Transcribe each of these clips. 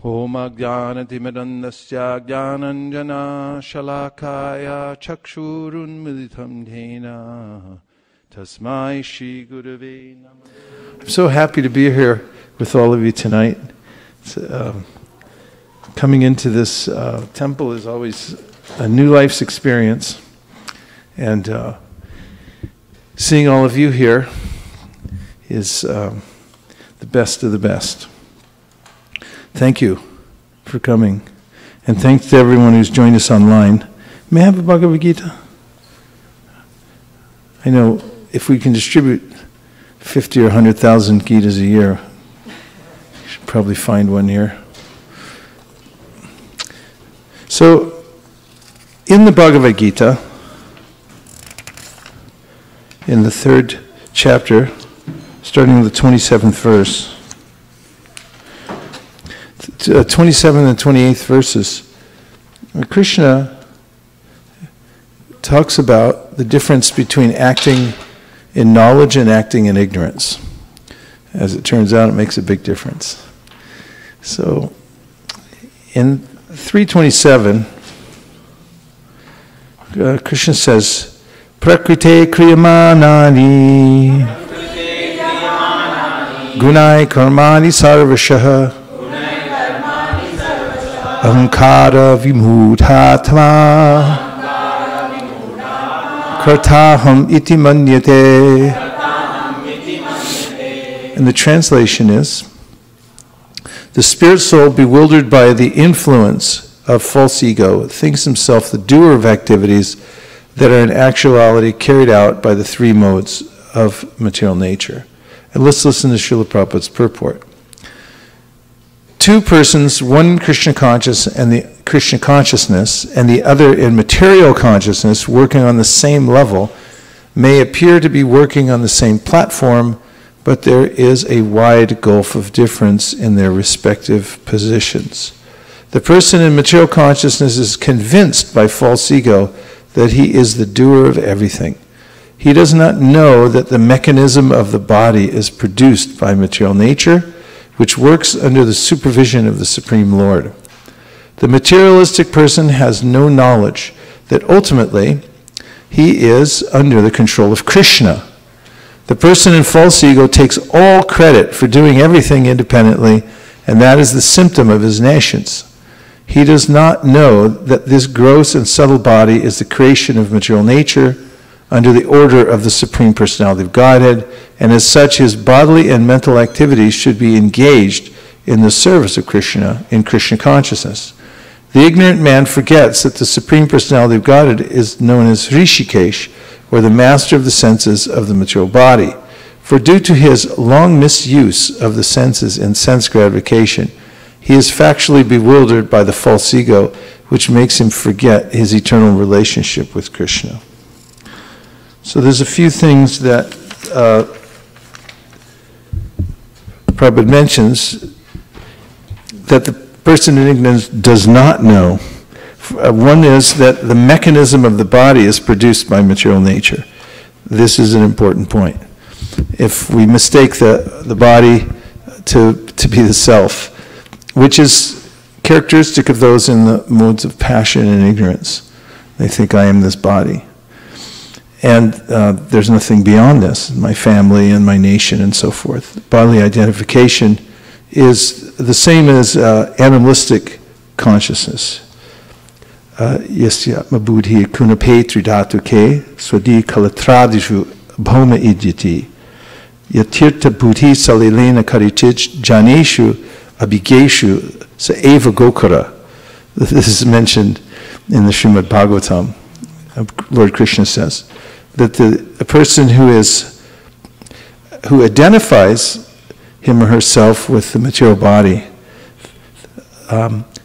Om Ajnanatimirandasya Jnananjana Shalakaya Chakshurunmilitam Dhena Tasmai Shri Gurave Namaha. I'm so happy to be here with all of you tonight. Coming into this temple is always a new life's experience. And seeing all of you here is the best of the best. Thank you for coming. And thanks to everyone who's joined us online. May I have a Bhagavad Gita? I know if we can distribute 50 or 100,000 Gitas a year, we should probably find one here. So, in the Bhagavad Gita, in the 3rd chapter, starting with the 27th verse, 27th and 28th verses, Krishna talks about the difference between acting in knowledge and acting in ignorance. As it turns out, it makes a big difference. So, in 327, Krishna says, Prakrite kriyamanani gunai karmani sarvashaha ahankara vimudhatma kartaham iti manyate. And the translation is, the spirit soul, bewildered by the influence of false ego, thinks himself the doer of activities that are in actuality carried out by the three modes of material nature. And let's listen to Srila Prabhupada's purport. Two persons, one in Krishna consciousness and the other in material consciousness, working on the same level, may appear to be working on the same platform, but there is a wide gulf of difference in their respective positions. The person in material consciousness is convinced by false ego that he is the doer of everything. He does not know that the mechanism of the body is produced by material nature, which works under the supervision of the Supreme Lord. The materialistic person has no knowledge that ultimately he is under the control of Krishna. The person in false ego takes all credit for doing everything independently, and that is the symptom of his nations. He does not know that this gross and subtle body is the creation of material nature under the order of the Supreme Personality of Godhead, and as such his bodily and mental activities should be engaged in the service of Krishna in Krishna consciousness. The ignorant man forgets that the Supreme Personality of Godhead is known as Rishikesh, or the master of the senses of the material body. For due to his long misuse of the senses in sense gratification, he is factually bewildered by the false ego, which makes him forget his eternal relationship with Krishna. So there's a few things that Prabhupada mentions that the person in ignorance does not know. One is that the mechanism of the body is produced by material nature. This is an important point. If we mistake the body to be the self, which is characteristic of those in the modes of passion and ignorance, they think I am this body. And there's nothing beyond this, my family and my nation and so forth. Bodily identification is the same as animalistic consciousness. Yasyatma buddhi kunape tridhatuke swadi kalatradishu bhoma idyati yatirtha buddhi salilena karitij janeshu abhigeshu sa eva gokara. This is mentioned in the Srimad Bhagavatam. Lord Krishna says that a person who identifies him or herself with the material body,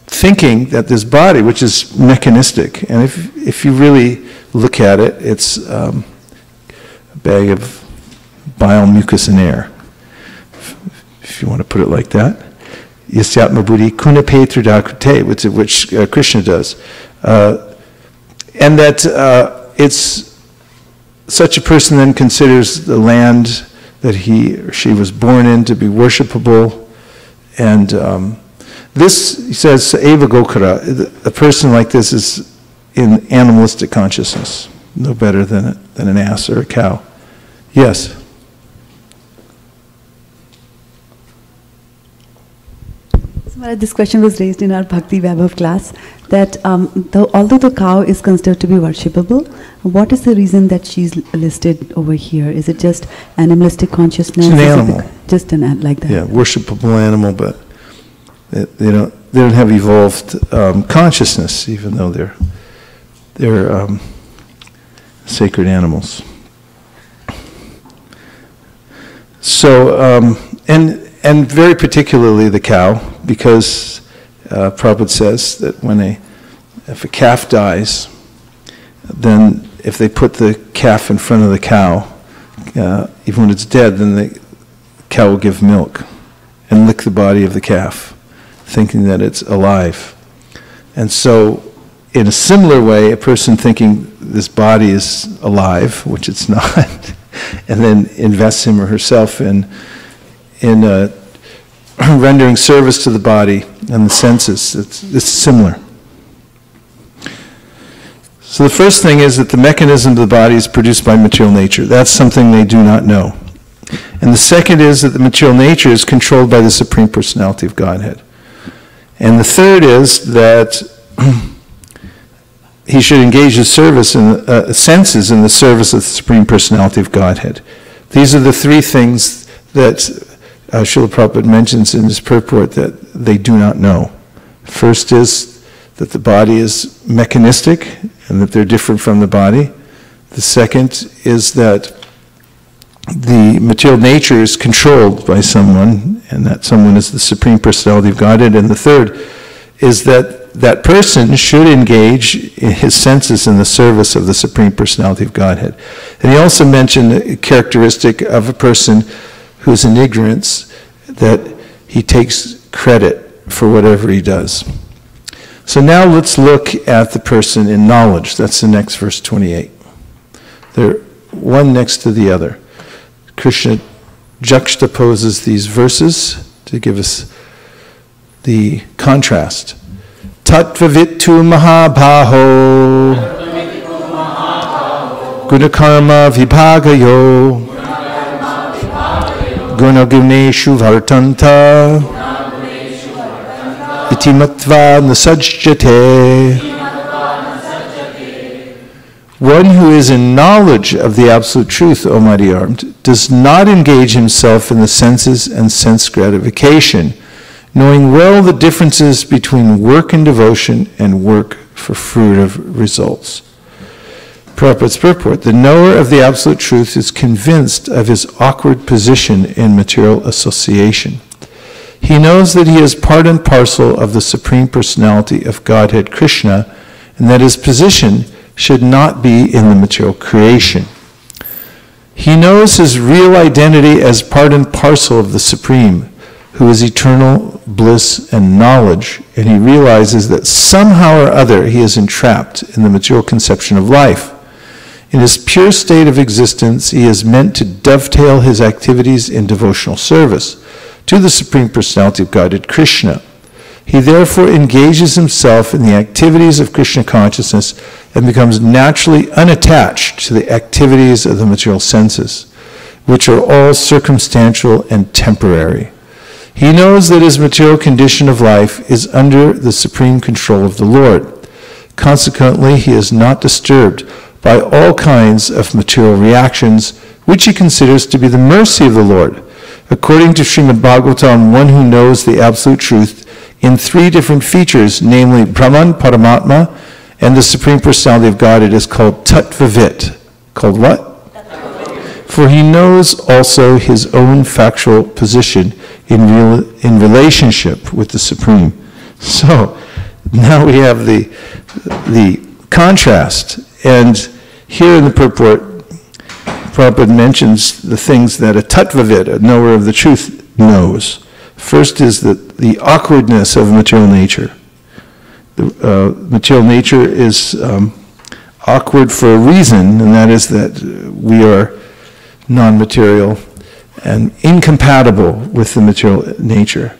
thinking that this body, which is mechanistic, and if you really look at it, it's a bag of bile, mucus, and air, if you want to put it like that. Yasyatma buddhi kunape tridhakute, which Krishna does. And that it's such a person then considers the land that he or she was born in to be worshipable, and This, he says, eva gokara, a person like this is in animalistic consciousness, no better than an ass or a cow. Yes? This question was raised in our Bhakti Vaibhav class, that although the cow is considered to be worshipable, what is the reason that she's listed over here? Is it just animalistic consciousness? It's an animal. Just like that? Yeah, worshipable animal, but they don't have evolved consciousness, even though they're sacred animals. So, and very particularly the cow, because Prabhupada says that if a calf dies, then if they put the calf in front of the cow, even when it's dead, then the cow will give milk and lick the body of the calf, thinking that it's alive. And so, in a similar way, a person thinking this body is alive, which it's not, and then invests him or herself in rendering service to the body and the senses. It's similar. So the first thing is that the mechanism of the body is produced by material nature. That's something they do not know. And the second is that the material nature is controlled by the Supreme Personality of Godhead. And the third is that he should engage his service in senses in the service of the Supreme Personality of Godhead. These are the three things that Srila Prabhupada mentions in his purport that they do not know. First is that the body is mechanistic and that they're different from the body. The second is that the material nature is controlled by someone, and that someone is the Supreme Personality of Godhead. And the third is that that person should engage his senses in the service of the Supreme Personality of Godhead. And he also mentioned a characteristic of a person who is in ignorance, that he takes credit for whatever he does. So now let's look at the person in knowledge. That's the next verse 28. They're one next to the other. Krishna juxtaposes these verses to give us the contrast. Tattvavitu mahabhaho gunakarma vibhagayo gunaguneshu vartanta iti matva nasajjate. One who is in knowledge of the Absolute Truth, O mighty armed, does not engage himself in the senses and sense gratification, knowing well the differences between work and devotion and work for fruitive results. Prabhupada's purport: the knower of the Absolute Truth is convinced of his awkward position in material association. He knows that he is part and parcel of the Supreme Personality of Godhead Krishna, and that his position should not be in the material creation. He knows his real identity as part and parcel of the Supreme, who is eternal bliss and knowledge, and he realizes that somehow or other he is entrapped in the material conception of life. In his pure state of existence, he is meant to dovetail his activities in devotional service to the Supreme Personality of Godhead Krishna. He therefore engages himself in the activities of Krishna consciousness and becomes naturally unattached to the activities of the material senses, which are all circumstantial and temporary. He knows that his material condition of life is under the supreme control of the Lord. Consequently, he is not disturbed by all kinds of material reactions, which he considers to be the mercy of the Lord. According to Srimad Bhagavatam, one who knows the Absolute Truth in three different features, namely Brahman, Paramatma, and the Supreme Personality of God, it is called Tattvavit. Called what? For he knows also his own factual position in relationship with the Supreme. So now we have the contrast. And here in the purport, Prabhupada mentions the things that a Tattvavit, a knower of the truth, knows. First is the awkwardness of material nature. The material nature is awkward for a reason, and that is that we are non-material and incompatible with the material nature.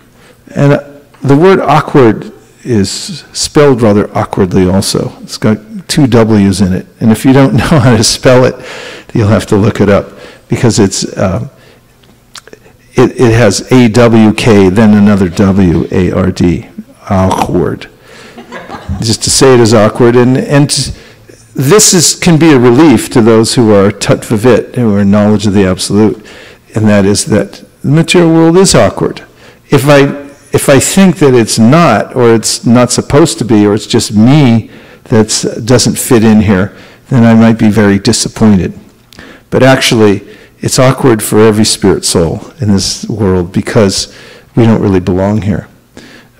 And The word awkward is spelled rather awkwardly also. It's got 2 W's in it. And if you don't know how to spell it, you'll have to look it up, because it has A-W-K, then another W-A-R-D, awkward. Just to say it is awkward. And this can be a relief to those who are tattvavit, who are in knowledge of the Absolute, and that is that the material world is awkward. If I think that it's not, or it's not supposed to be, or it's just me that doesn't fit in here, then I might be very disappointed. But actually, it's awkward for every spirit soul in this world, because we don't really belong here.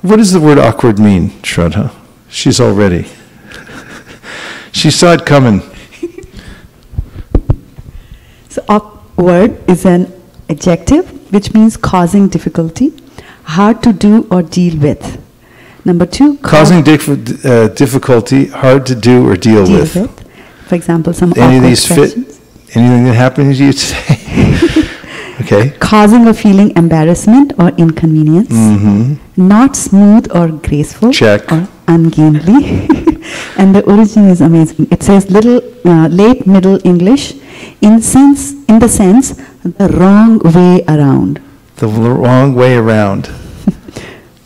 What does the word awkward mean, Shraddha? She's all ready. She saw it coming. So awkward is an adjective which means causing difficulty, hard to do or deal with. Number 2, causing difficulty, hard to do or deal with. For example, some any awkward of these questions. Fit anything that happened to you today? Okay. Causing or feeling embarrassment or inconvenience. Not smooth or graceful. Check. Or ungainly. And the origin is amazing. It says late Middle English, in the sense, the wrong way around. The wrong way around.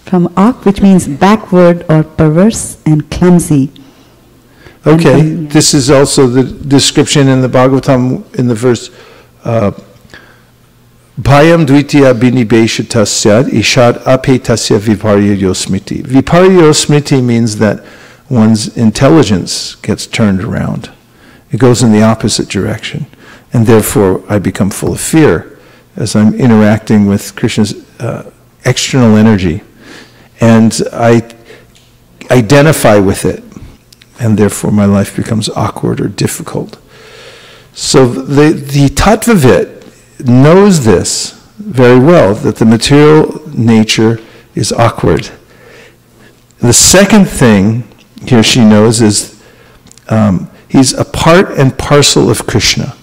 From awk, which means backward or perverse and clumsy. Okay, this is also the description in the Bhagavatam in the verse Bhayam dvitiya binibeshatasya ishad apetasya viparyo smriti. Viparyo smriti means that one's intelligence gets turned around. It goes in the opposite direction. And therefore, I become full of fear as I'm interacting with Krishna's external energy. And I identify with it. And therefore, my life becomes awkward or difficult. So the tattvavit knows this very well, that the material nature is awkward. The second thing here she knows is he's a part and parcel of Krishna.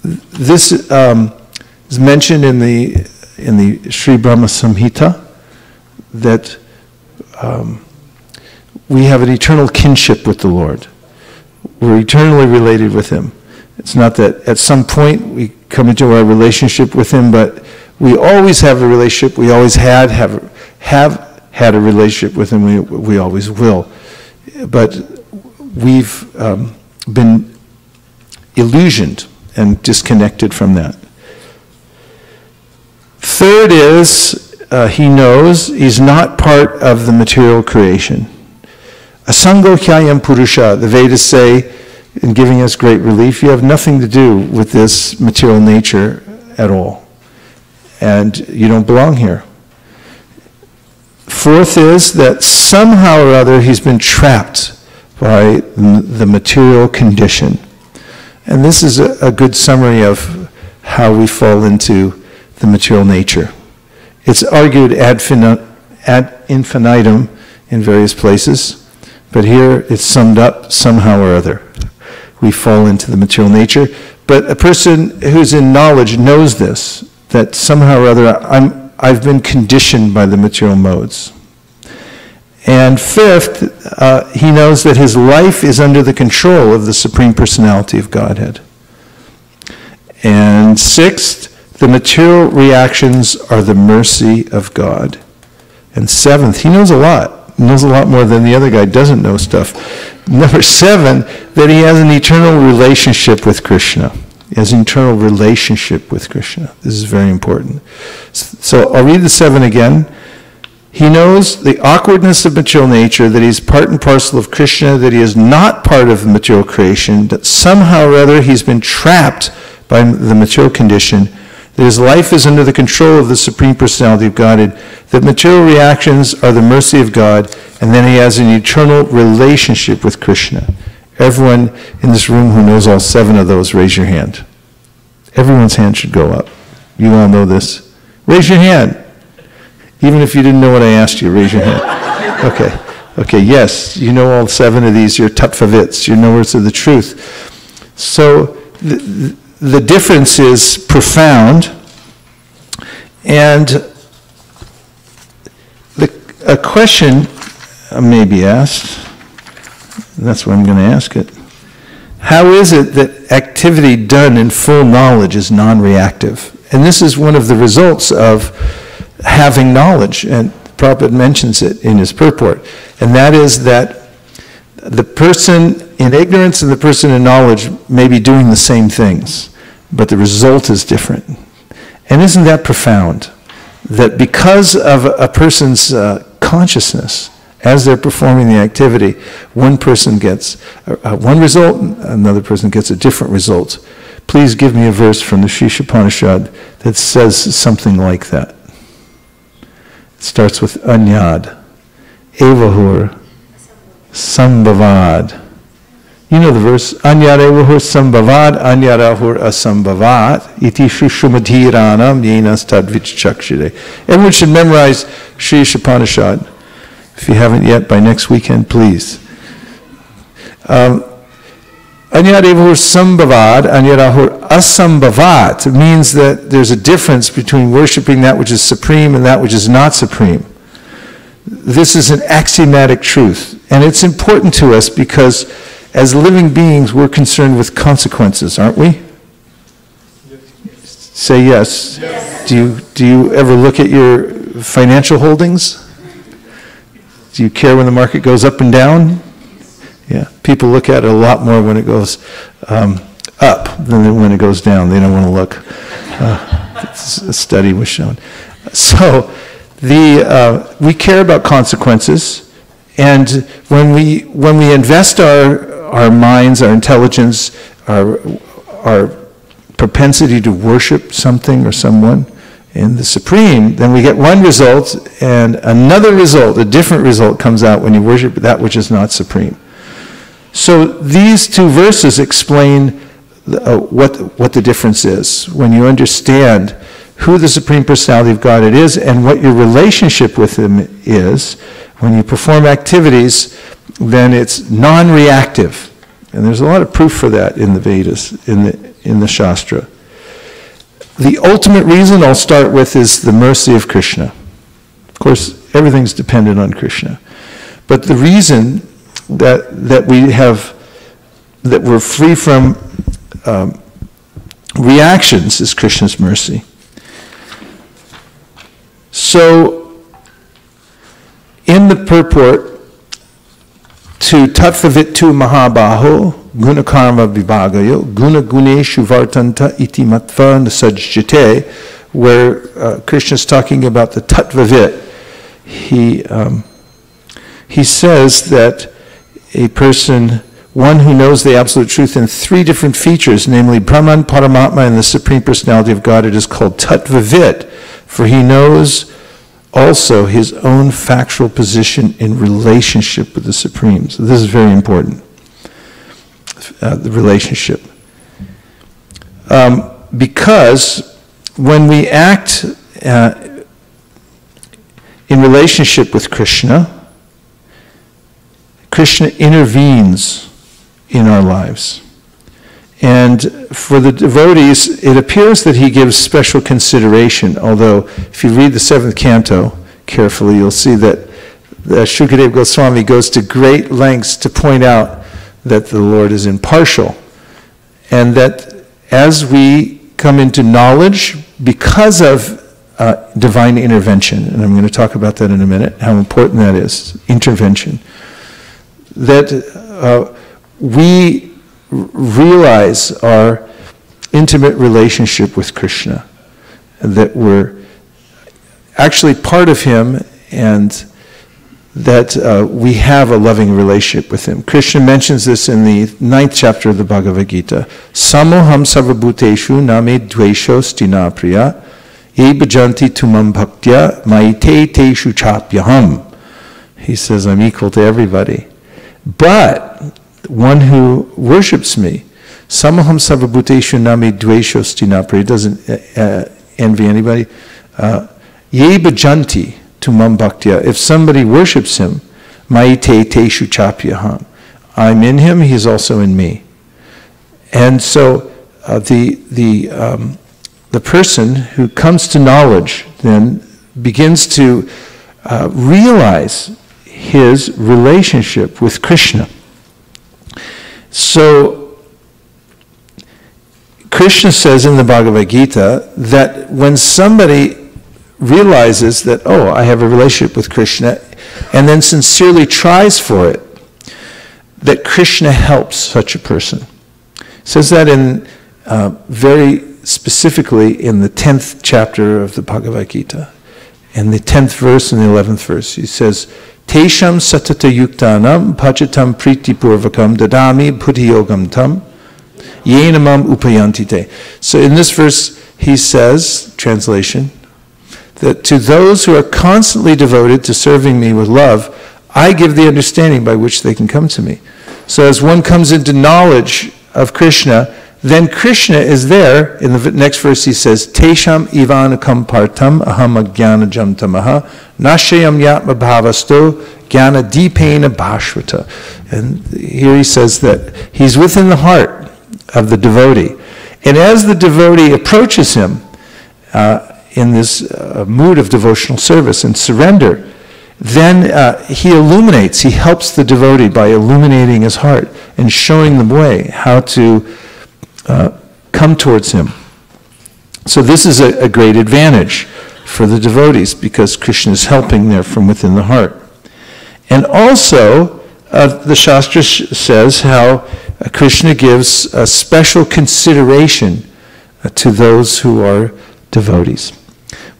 This is mentioned in the Sri Brahma Samhita, that we have an eternal kinship with the Lord. We're eternally related with Him. It's not that at some point we come into our relationship with Him, but we always have a relationship. We always have had a relationship with Him. We always will. But we've been illusioned and disconnected from that. Third is, he knows he's not part of the material creation. Asango Hyayam Purusha, the Vedas say, in giving us great relief, you have nothing to do with this material nature at all. And you don't belong here. Fourth is that somehow or other he's been trapped by the material condition. And this is a good summary of how we fall into the material nature. It's argued ad infinitum in various places, but here it's summed up somehow or other. We fall into the material nature. But a person who's in knowledge knows this, that somehow or other I've been conditioned by the material modes. And fifth, he knows that his life is under the control of the Supreme Personality of Godhead. And sixth, the material reactions are the mercy of God. And seventh, he knows a lot. He knows a lot more than the other guy doesn't know stuff. Number 7, that he has an eternal relationship with Krishna. He has an eternal relationship with Krishna. This is very important. So I'll read the 7 again. He knows the awkwardness of material nature, that he's part and parcel of Krishna, that he is not part of the material creation, that somehow or other he's been trapped by the material condition, that his life is under the control of the Supreme Personality of Godhead, that material reactions are the mercy of God, and then he has an eternal relationship with Krishna. Everyone in this room who knows all 7 of those, raise your hand. Everyone's hand should go up. You all know this. Raise your hand. Even if you didn't know what I asked you, raise your hand. Okay. Okay, yes, you know all 7 of these. You're tattvavits. You're knowers of the truth. So the difference is profound, and the a question may be asked, and that's why I'm going to ask it. How is it that activity done in full knowledge is non-reactive? And this is one of the results of having knowledge, and Prabhupada mentions it in his purport, and that is that the person in ignorance and the person in knowledge may be doing the same things, but the result is different. And isn't that profound? That because of a person's consciousness, as they're performing the activity, one person gets one result, another person gets a different result. Please give me a verse from the Shishopanishad that says something like that. It starts with Anyad, Evahur, Sambhavad. You know the verse, Anyad Evahur Sambhavad, Anyad Ahur Asambhavat, Iti Shushumadhiranam Yenas Tadvichakshire. Everyone should memorize Shishopanishad. If you haven't yet, by next weekend, please. Anyad Evahur Sambhavad, Anyad Ahur Asambhavat means that there's a difference between worshiping that which is supreme and that which is not supreme. This is an axiomatic truth, and it's important to us because as living beings, we're concerned with consequences, aren't we? Say yes. Yes. Do you ever look at your financial holdings? Do you care when the market goes up and down? Yeah, people look at it a lot more when it goes up than when it goes down. They don't want to look. A study was shown. So we care about consequences, and when we invest our minds, our intelligence, our propensity to worship something or someone in the Supreme, then we get one result, and another result, a different result comes out when you worship that which is not supreme. So these two verses explain what the difference is. When you understand who the Supreme Personality of Godhead is and what your relationship with Him is, when you perform activities, then it's non-reactive. And there's a lot of proof for that in the Vedas, in the Shastra. The ultimate reason I'll start with is the mercy of Krishna. Of course, everything's dependent on Krishna. But the reason that we're free from reactions is Krishna's mercy. So, in the purport to Tattvavittu Mahabaho, Gunakarma Vibhagayo, Guna Guneshu Vartanta Iti Matva Nasajjate, where Krishna is talking about the Tattvavit, he says that a person, one who knows the absolute truth in three different features, namely Brahman, Paramatma, and the Supreme Personality of God, it is called Tattvavit, for he knows also his own factual position in relationship with the Supreme. So this is very important, the relationship. Because when we act in relationship with Krishna, Krishna intervenes in our lives. And for the devotees, it appears that he gives special consideration, although if you read the 7th canto carefully, you'll see that Shukadeva Goswami goes to great lengths to point out that the Lord is impartial, and that as we come into knowledge because of divine intervention, and I'm going to talk about that in a minute, how important that is, intervention, that we realize our intimate relationship with Krishna, that we're actually part of Him, and that we have a loving relationship with Him. Krishna mentions this in the 9th chapter of the Bhagavad Gita. Samoham sarvabhuteshu name dvesho stina priya ye bhajanti tumam bhaktya maite teshu chapyaham. He says, I'm equal to everybody. But one who worships me, samoham sarvabhuteshu name dvesho stina priya, doesn't envy anybody. Ye bhajanti tumam bhaktya. If somebody worships him, maite teshu chapyaham. I'm in him, he's also in me. And so the person who comes to knowledge then begins to realize his relationship with Krishna. So, Krishna says in the Bhagavad Gita that when somebody realizes that, oh, I have a relationship with Krishna, and then sincerely tries for it, that Krishna helps such a person. It says that in very specifically in the 10th chapter of the Bhagavad Gita, in the 10th verse and the 11th verse. He says, Tesham satata yuktanam pachatam priti purvakam dadami buddhi yogam tam yenamam upayantite. So in this verse he says, translation, that to those who are constantly devoted to serving me with love, I give the understanding by which they can come to me. So as one comes into knowledge of Krishna, then Krishna is there. In the next verse he says, Tesham ivanakam partam aham agyana jamtamaha nashayam yatma bhavasto gyana deepena bhashvata. And here he says that he's within the heart of the devotee. And as the devotee approaches him in this mood of devotional service and surrender, then he illuminates, he helps the devotee by illuminating his heart and showing the way how to come towards him. So this is a great advantage for the devotees because Krishna is helping there from within the heart. And also, the Shastra says how Krishna gives a special consideration to those who are devotees.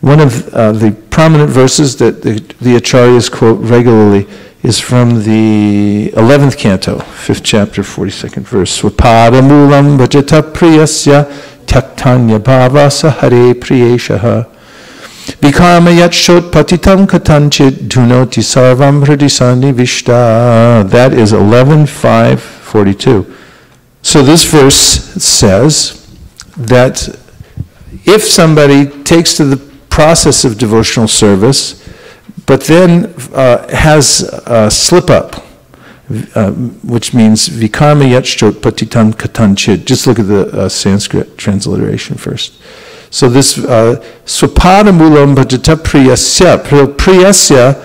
One of the prominent verses that the Acharyas quote regularly is from the 11th canto, 5th chapter, 42nd verse. Swapada mulam bhajata priyasya tyaktanya bhavasa hare priyeshaha vikarma yachot patitam katanchit dhunoti sarvam hridisani vishta. That is 11.5.42. So this verse says that if somebody takes to the process of devotional service, but then has a slip-up, which means vikarma yachot patitam katanchit. Just look at the Sanskrit transliteration first. So this swapada mulam bhajata priyasya. Priyasya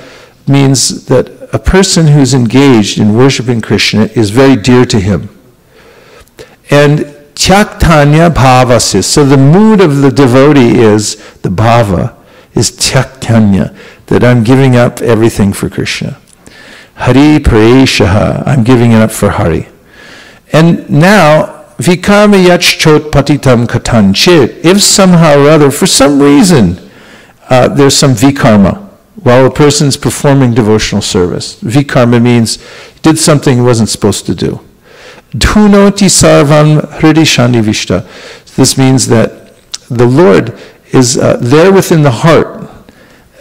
means that a person who's engaged in worshiping Krishna is very dear to him. And tyaktanya bhavasya. So the mood of the devotee is, the bhava, is tyaktanya, that I'm giving up everything for Krishna. Hari prayeshaha, I'm giving it up for Hari. And now, vikarma yachchot patitam katanchit, if somehow or other, for some reason, there's some vikarma, while a person's performing devotional service. Vikarma means he did something he wasn't supposed to do. Dhunoti sarvam hridishani vishta. This means that the Lord is there within the heart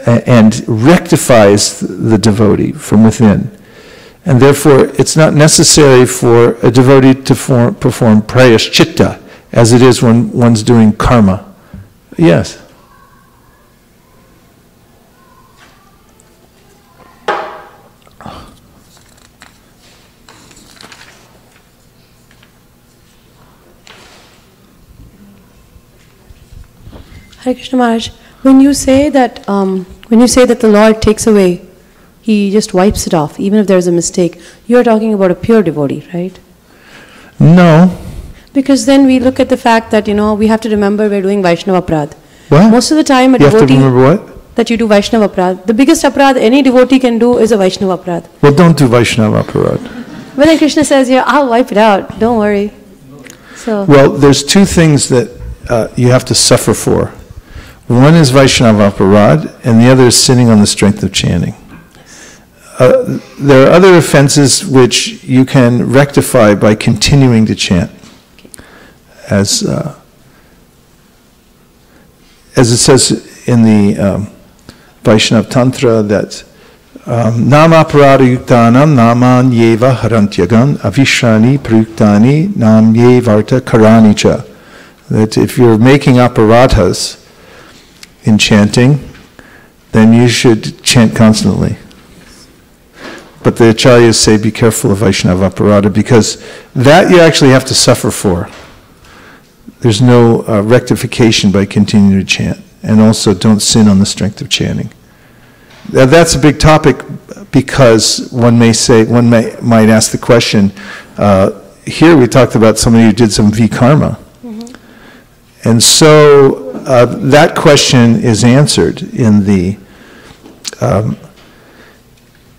and rectifies the devotee from within. And therefore, it's not necessary for a devotee to perform prayaschitta, as it is when one's doing karma. Yes? Hare Krishna Maharaj, when you say that the Lord takes away, He just wipes it off, even if there's a mistake, you are talking about a pure devotee, right? No. Because then we look at the fact that, we have to remember we're doing Vaishnava Aprad. What? Most of the time a you devotee... have to remember what? That you do Vaishnava Aprad. The biggest Aprad any devotee can do is a Vaishnava Aprad. Well, don't do Vaishnava Aparad. But then Krishna says, I'll wipe it out, don't worry. So. Well, there's two things that you have to suffer for. One is Vaishnava Aparad, and the other is sinning on the strength of chanting. There are other offenses which you can rectify by continuing to chant. As it says in the Vaishnava Tantra that Nama Aparada Yuktanam Naman Yeva Harantyagan Avishani Prayuktani Nam Yevarta Karanicha. That if you're making aparadhas in chanting, then you should chant constantly. But the acharyas say be careful of Vaishnava Aparada, because that you actually have to suffer for. There's no rectification by continuing to chant. And also don't sin on the strength of chanting. that's a big topic because one might ask the question, here we talked about somebody who did some vikarma. And so that question is answered in the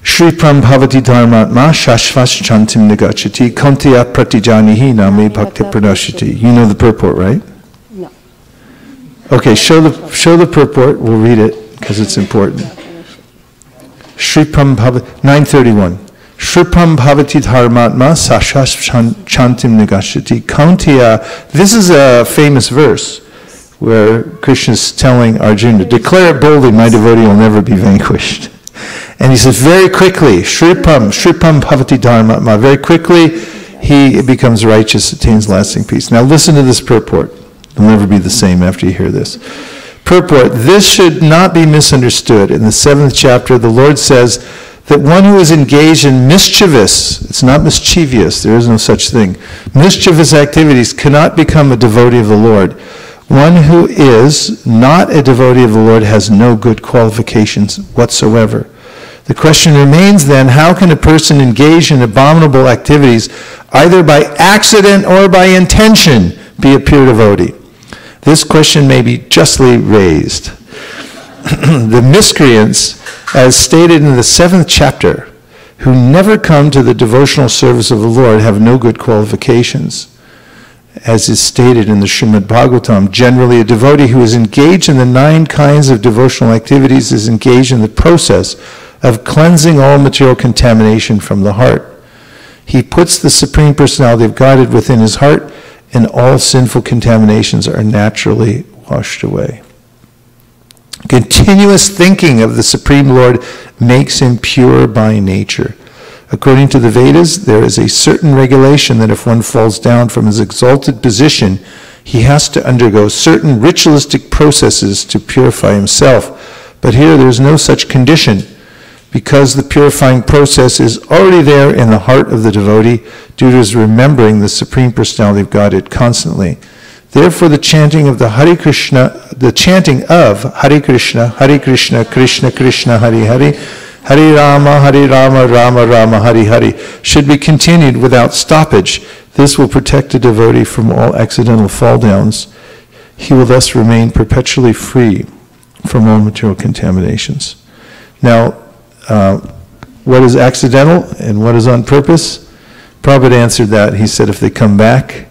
Shri Prambhavati Dharmatma Shashvas Chantim Nagachati Kantiya Pratijanihi Nami Bhakti Pranashati. You know the purport, right? No. Okay, show the purport. We'll read it because it's important. Shri Prambhavati 931. Shri Prambhavati Dharmatma Shashvas Chantim Nagachati Kantiya. This is a famous verse where Krishna is telling Arjuna, declare it boldly, my devotee will never be vanquished. And he says, very quickly, Shripam Bhavati Dharma, very quickly he becomes righteous, attains lasting peace. Now listen to this purport. It'll never be the same after you hear this. Purport, this should not be misunderstood. In the 7th chapter, the Lord says that one who is engaged in mischievous, it's not mischievous, there is no such thing, mischievous activities cannot become a devotee of the Lord. One who is not a devotee of the Lord has no good qualifications whatsoever. The question remains then, how can a person engage in abominable activities either by accident or by intention be a pure devotee? This question may be justly raised. The miscreants, as stated in the 7th chapter, who never come to the devotional service of the Lord have no good qualifications. As is stated in the Srimad Bhagavatam, generally a devotee who is engaged in the 9 kinds of devotional activities is engaged in the process of cleansing all material contamination from the heart. He puts the Supreme Personality of Godhead within his heart, and all sinful contaminations are naturally washed away. Continuous thinking of the Supreme Lord makes him pure by nature. According to the Vedas, there is a certain regulation that if one falls down from his exalted position, he has to undergo certain ritualistic processes to purify himself. But here there is no such condition, because the purifying process is already there in the heart of the devotee due to his remembering the Supreme Personality of Godhead constantly. Therefore, the chanting of Hare Krishna, Krishna Krishna, Hare Hare, Hare Rama, Rama Rama, Hare Hare, should be continued without stoppage. This will protect a devotee from all accidental fall downs. He will thus remain perpetually free from all material contaminations. Now, what is accidental and what is on purpose? Prabhupada answered that. He said if they come back,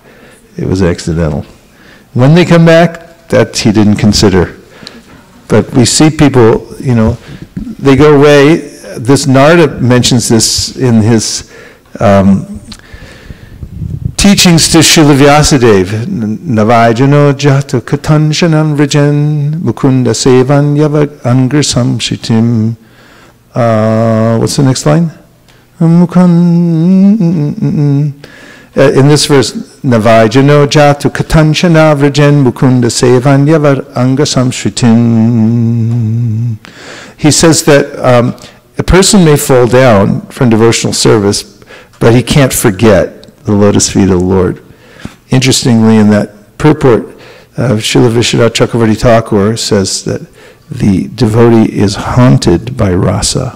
it was accidental. When they come back, that he didn't consider. But we see people, they go away. This Narada mentions this in his teachings to Srila Vyasadeva. Navajano jata katanshanam vrijan mukunda sevan yavad angrisam shitim. What's the next line? In this verse, Navajano jatu katanchana vrajan mukunda sevan yavar angasam shritin. He says that a person may fall down from devotional service, but he can't forget the lotus feet of the Lord. Interestingly, in that purport, Srila Vishwanath Chakravarti Thakur says that the devotee is haunted by rasa.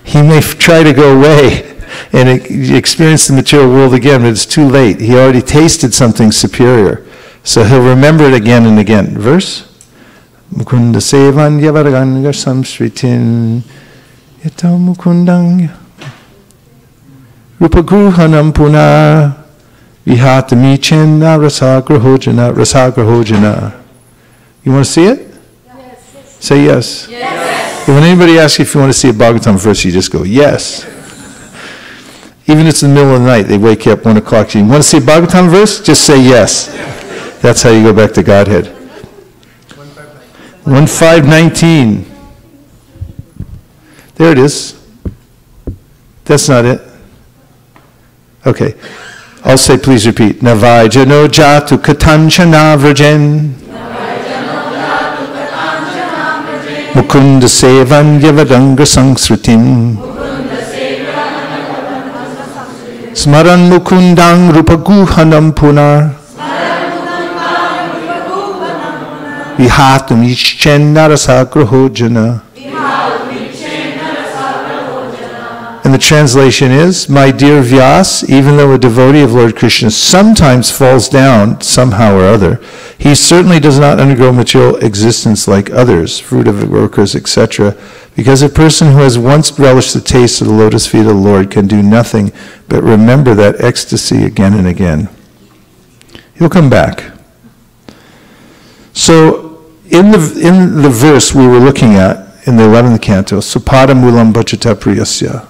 He may try to go away and experience the material world again, but it's too late. He already tasted something superior. So he'll remember it again and again. Verse? Mukunda sevan yavaranga samsritin yata mukundang rupagruhanam puna vihatami chenna rasagrahojana. You want to see it? Yes. Say yes. Yes. When anybody asks you if you want to see a Bhagavatam verse, you just go, yes. Even if it's in the middle of the night, they wake you up 1 o'clock. You want to see a Bhagavatam verse? Just say yes. That's how you go back to Godhead. 1519. There it is. That's not it. Okay. I'll say, please repeat. Navajano jatu katanchana vrajan. Mukunda sevan yavadanga sangsritim. Smaran mukundang rupaguhanam punar. Vihatum icchenarasa grahojana. And the translation is, my dear Vyas, even though a devotee of Lord Krishna sometimes falls down somehow or other, he certainly does not undergo material existence like others, fruit of workers, etc., because a person who has once relished the taste of the lotus feet of the Lord can do nothing but remember that ecstasy again and again. He'll come back. So, in the verse we were looking at, in the 11th canto, Supada Mulam Bhajata Priyasya,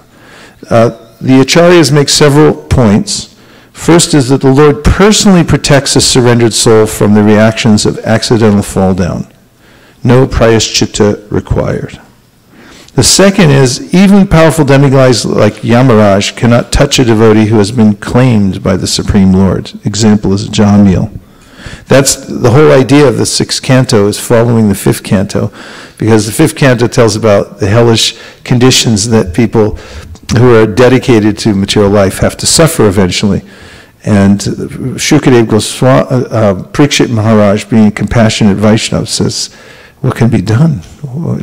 the Acharyas make several points. First is that the Lord personally protects a surrendered soul from the reactions of accidental fall down. No prayaschitta required. The second is, even powerful demigods like Yamaraj cannot touch a devotee who has been claimed by the Supreme Lord. Example is Jamil. That's the whole idea of the 6th canto, is following the 5th canto, because the 5th canto tells about the hellish conditions that people who are dedicated to material life have to suffer eventually. And Shukadev Goswami, Parikshit Maharaj, being a compassionate Vaishnava, says, what can be done?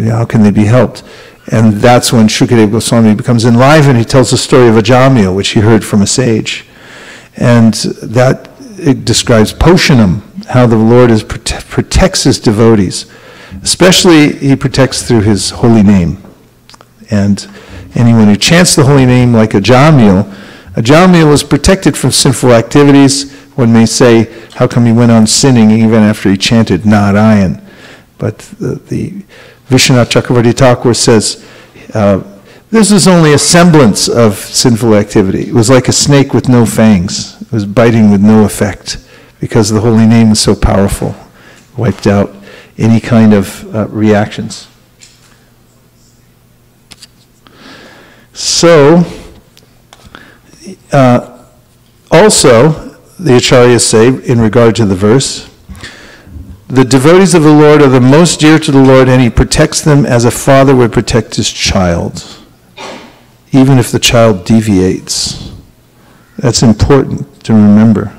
How can they be helped? And that's when Shukadev Goswami becomes enlivened. He tells the story of Ajamil, which he heard from a sage. And that it describes Poshanam, how the Lord protects his devotees. Especially, he protects through his holy name. And anyone who chants the holy name like Ajamil is protected from sinful activities. One may say, how come he went on sinning even after he chanted Narayan? But the Vishwanath Chakravarti Thakur says, this is only a semblance of sinful activity. It was like a snake with no fangs. It was biting with no effect, because the holy name is so powerful. It wiped out any kind of reactions. So, also, the Acharyas say, in regard to the verse, the devotees of the Lord are the most dear to the Lord, and he protects them as a father would protect his child, even if the child deviates. That's important to remember.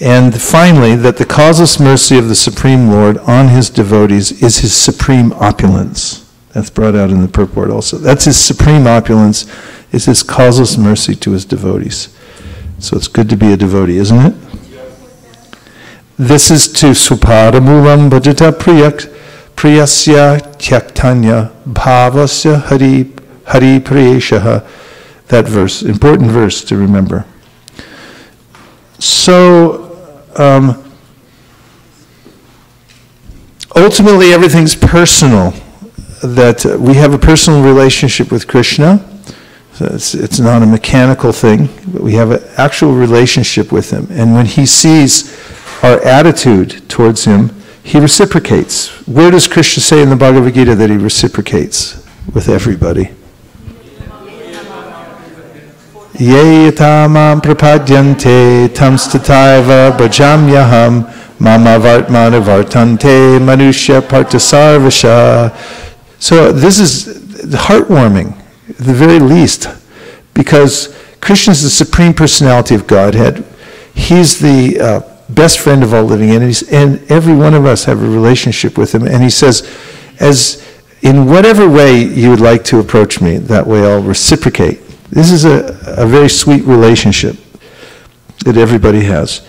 And finally, that the causeless mercy of the Supreme Lord on his devotees is his supreme opulence. That's brought out in the purport also. That's his supreme opulence, is his causeless mercy to his devotees. So it's good to be a devotee, isn't it? This is to Supada Mulam Bhajata Priyasya Tyaktanya Bhavasya Hari Priyeshaha. That verse, important verse to remember. So, ultimately everything's personal. That we have a personal relationship with Krishna. So it's not a mechanical thing, but we have an actual relationship with him. And when he sees our attitude towards him, he reciprocates. Where does Krishna say in the Bhagavad Gita that he reciprocates with everybody? Ye yatamam prapadyante tam stataiva bhajamyaham mama vartmana vartante manusya partasarvasha. So this is heartwarming, at the very least, because Krishna is the Supreme Personality of Godhead. He's the best friend of all living entities, and every one of us have a relationship with him. And he says, as in whatever way you would like to approach me, that way I'll reciprocate. This is a very sweet relationship that everybody has.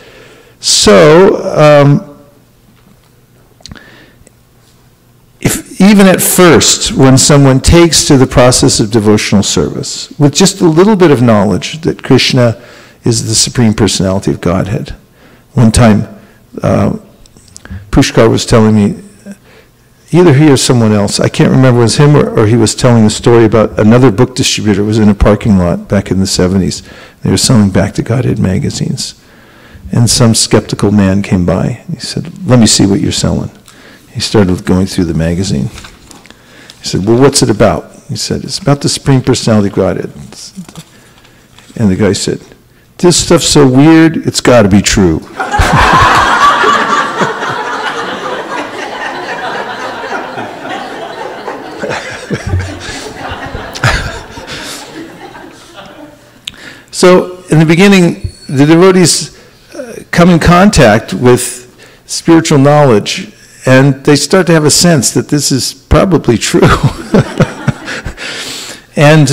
So, if even at first, when someone takes to the process of devotional service, with just a little bit of knowledge that Krishna is the Supreme Personality of Godhead. One time, Pushkar was telling me, either he or someone else, I can't remember if it was him or he was telling a story about another book distributor. It was in a parking lot back in the 70s. They were selling Back to Godhead magazines. And some skeptical man came by. He said, let me see what you're selling. He started going through the magazine. He said, well, what's it about? He said, it's about the Supreme Personality of Godhead. And the guy said, this stuff's so weird, it's got to be true. So, in the beginning, the devotees come in contact with spiritual knowledge, and they start to have a sense that this is probably true. And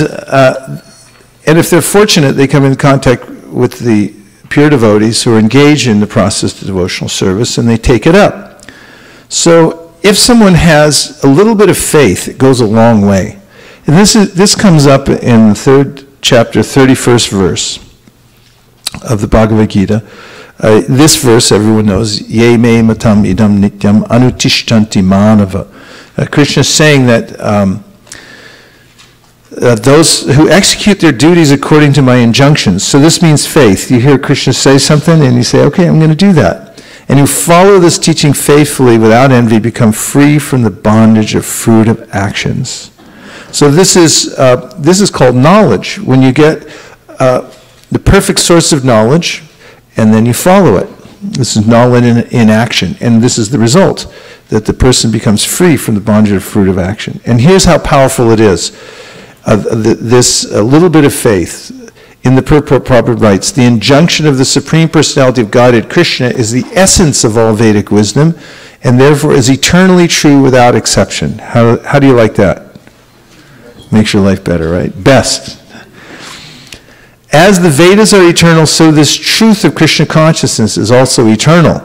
if they're fortunate, they come in contact with the pure devotees who are engaged in the process of devotional service, and they take it up. So if someone has a little bit of faith, it goes a long way. And this comes up in the 3rd chapter, 31st verse of the Bhagavad Gita. This verse everyone knows, Ye me matam idam nityam anutishtanti manava. Krishna is saying that those who execute their duties according to my injunctions. So this means faith. You hear Krishna say something and you say, okay, I'm going to do that. And who follow this teaching faithfully without envy become free from the bondage of fruit of actions. So this is called knowledge. When you get the perfect source of knowledge and then you follow it. This is knowledge in action. And this is the result, that the person becomes free from the bondage of fruit of action. And here's how powerful it is. This little bit of faith in the purport Prabhupada writes, the injunction of the Supreme Personality of Godhead, Krishna, is the essence of all Vedic wisdom and therefore is eternally true without exception. How do you like that? Makes your life better, right? Best. As the Vedas are eternal, so this truth of Krishna consciousness is also eternal.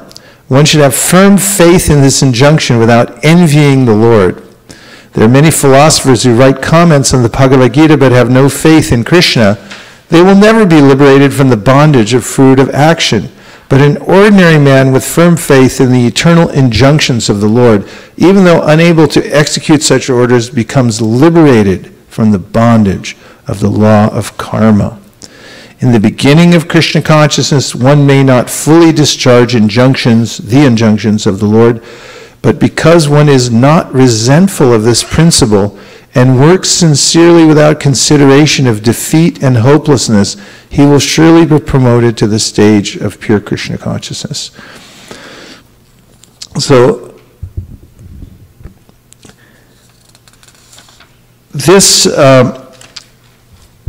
One should have firm faith in this injunction without envying the Lord. There are many philosophers who write comments on the Bhagavad Gita but have no faith in Krishna. They will never be liberated from the bondage of fruit of action. But an ordinary man with firm faith in the eternal injunctions of the Lord, even though unable to execute such orders, becomes liberated from the bondage of the law of karma. In the beginning of Krishna consciousness, one may not fully discharge the injunctions of the Lord, but because one is not resentful of this principle and works sincerely without consideration of defeat and hopelessness, he will surely be promoted to the stage of pure Krishna consciousness. So, this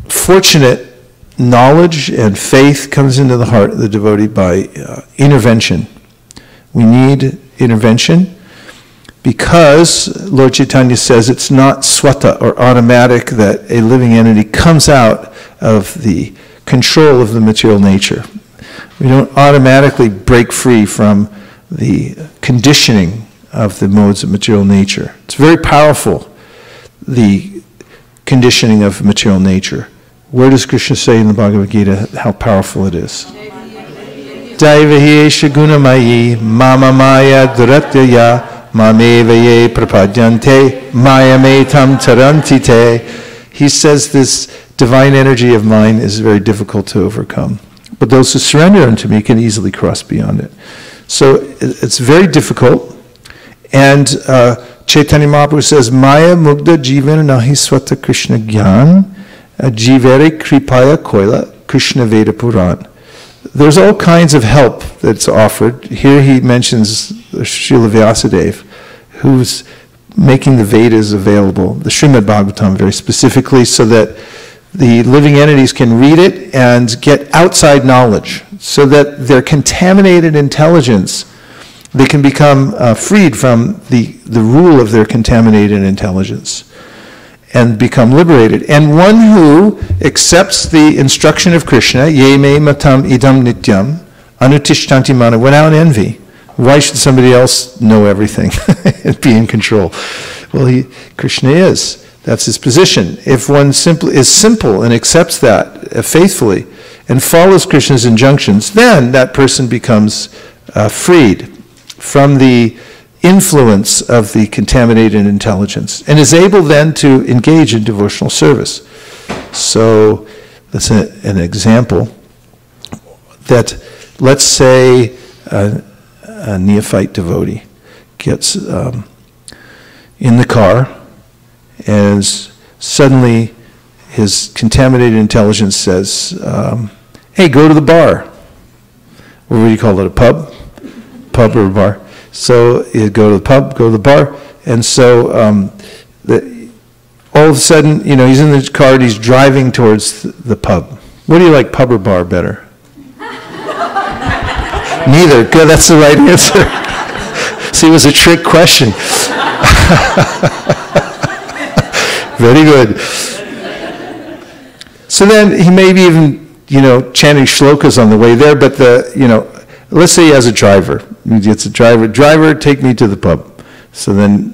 fortunate knowledge and faith comes into the heart of the devotee by intervention. We need intervention because Lord Chaitanya says it's not swata or automatic that a living entity comes out of the control of the material nature. We don't automatically break free from the conditioning of the modes of material nature. It's very powerful, the conditioning of material nature. Where does Krishna say in the Bhagavad Gita how powerful it is? Daivahi shagunamayi mama maya duratyaya mamevaye prapadyante mayametam tarantite. He says this divine energy of mine is very difficult to overcome. But those who surrender unto me can easily cross beyond it. So it's very difficult. And Chaitanya Mahaprabhu says, Maya mugda jivana nahi swata Krishna gyan. Jivere Kripaya Koila Krishna Veda Puran. There's all kinds of help that's offered. Here he mentions Srila Vyasadeva, who's making the Vedas available, the Srimad Bhagavatam very specifically, so that the living entities can read it and get outside knowledge, so that their contaminated intelligence, they can become freed from the rule of their contaminated intelligence and become liberated. And one who accepts the instruction of Krishna, ye me matam idam nityam, anutishtanti mana, without envy. Why should somebody else know everything and be in control? Well, Krishna is. That's his position. If one is simple and accepts that faithfully and follows Krishna's injunctions, then that person becomes freed from the influence of the contaminated intelligence and is able then to engage in devotional service. So that's an example that, let's say a neophyte devotee gets in the car and suddenly his contaminated intelligence says, hey, go to the bar. What do you call it, a pub? Pub or a bar? So you go to the pub, go to the bar, and so all of a sudden, he's in the car and he's driving towards the pub. What do you like, pub or bar better? Neither. Good, that's the right answer. See, it was a trick question. Very good. So then he may be even, chanting shlokas on the way there, but let's say he has a driver. He gets a driver, take me to the pub. So then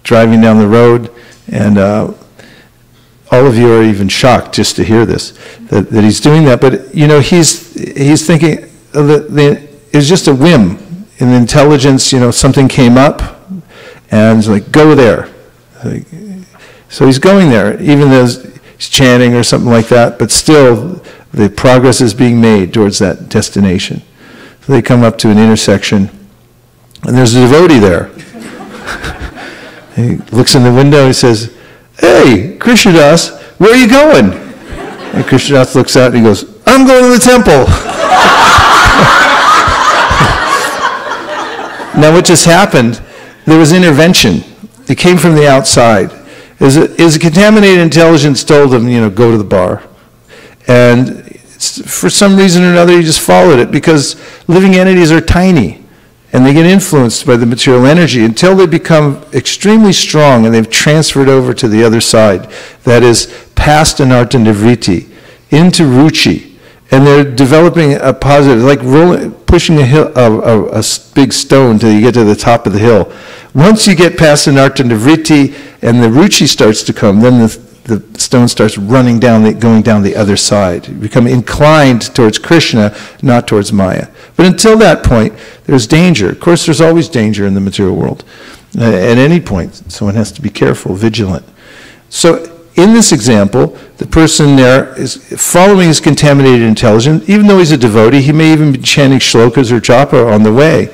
driving down the road, and all of you are even shocked just to hear this, that he's doing that. But, he's thinking it's just a whim in the intelligence, something came up, and it's like, go there. So he's going there, even though he's chanting or something like that, but still the progress is being made towards that destination. So they come up to an intersection, and there's a devotee there. He looks in the window and he says, "Hey, Krishnadas, where are you going?" And Krishnadas looks out and he goes, "I'm going to the temple." Now what just happened, there was intervention. It came from the outside. Is a contaminated intelligence told him, go to the bar. And for some reason or another, he just followed it, because living entities are tiny, and they get influenced by the material energy until they become extremely strong and they've transferred over to the other side. That is, past anartha nivriti, into ruchi. And they're developing a positive, like pushing a big stone till you get to the top of the hill. Once you get past anartha nivriti and the ruchi starts to come, then the stone starts running down, going down the other side. You become inclined towards Krishna, not towards Maya. But until that point, there's danger. Of course, there's always danger in the material world. At any point, someone has to be careful, vigilant. So in this example, the person there is following his contaminated intelligence. Even though he's a devotee, he may even be chanting shlokas or japa on the way.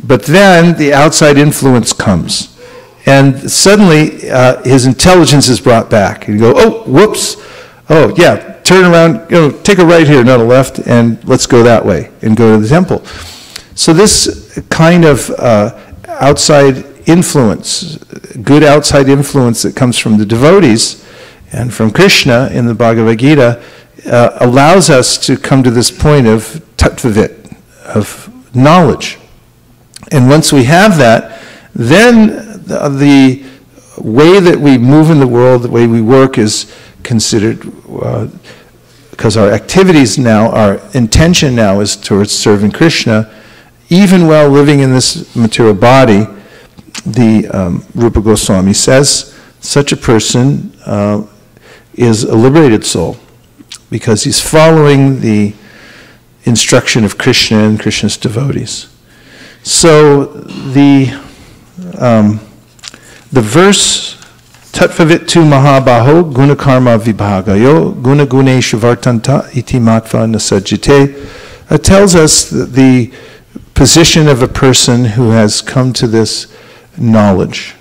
But then the outside influence comes. And suddenly his intelligence is brought back. And you go, oh, whoops. Oh, yeah, turn around, take a right here, not a left, and let's go that way and go to the temple. So this kind of outside influence, good outside influence that comes from the devotees and from Krishna in the Bhagavad Gita allows us to come to this point of tattvavit, of knowledge. And once we have that, then the way that we move in the world, the way we work is considered, because our activities now, our intention now is towards serving Krishna, even while living in this material body. The Rupa Goswami says such a person is a liberated soul, because he's following the instruction of Krishna and Krishna's devotees. So the verse Tattvavit tu mahabaho gunakarma vibhagayo gunaguneshu vartanta iti matva nasajjite tells us the position of a person who has come to this knowledge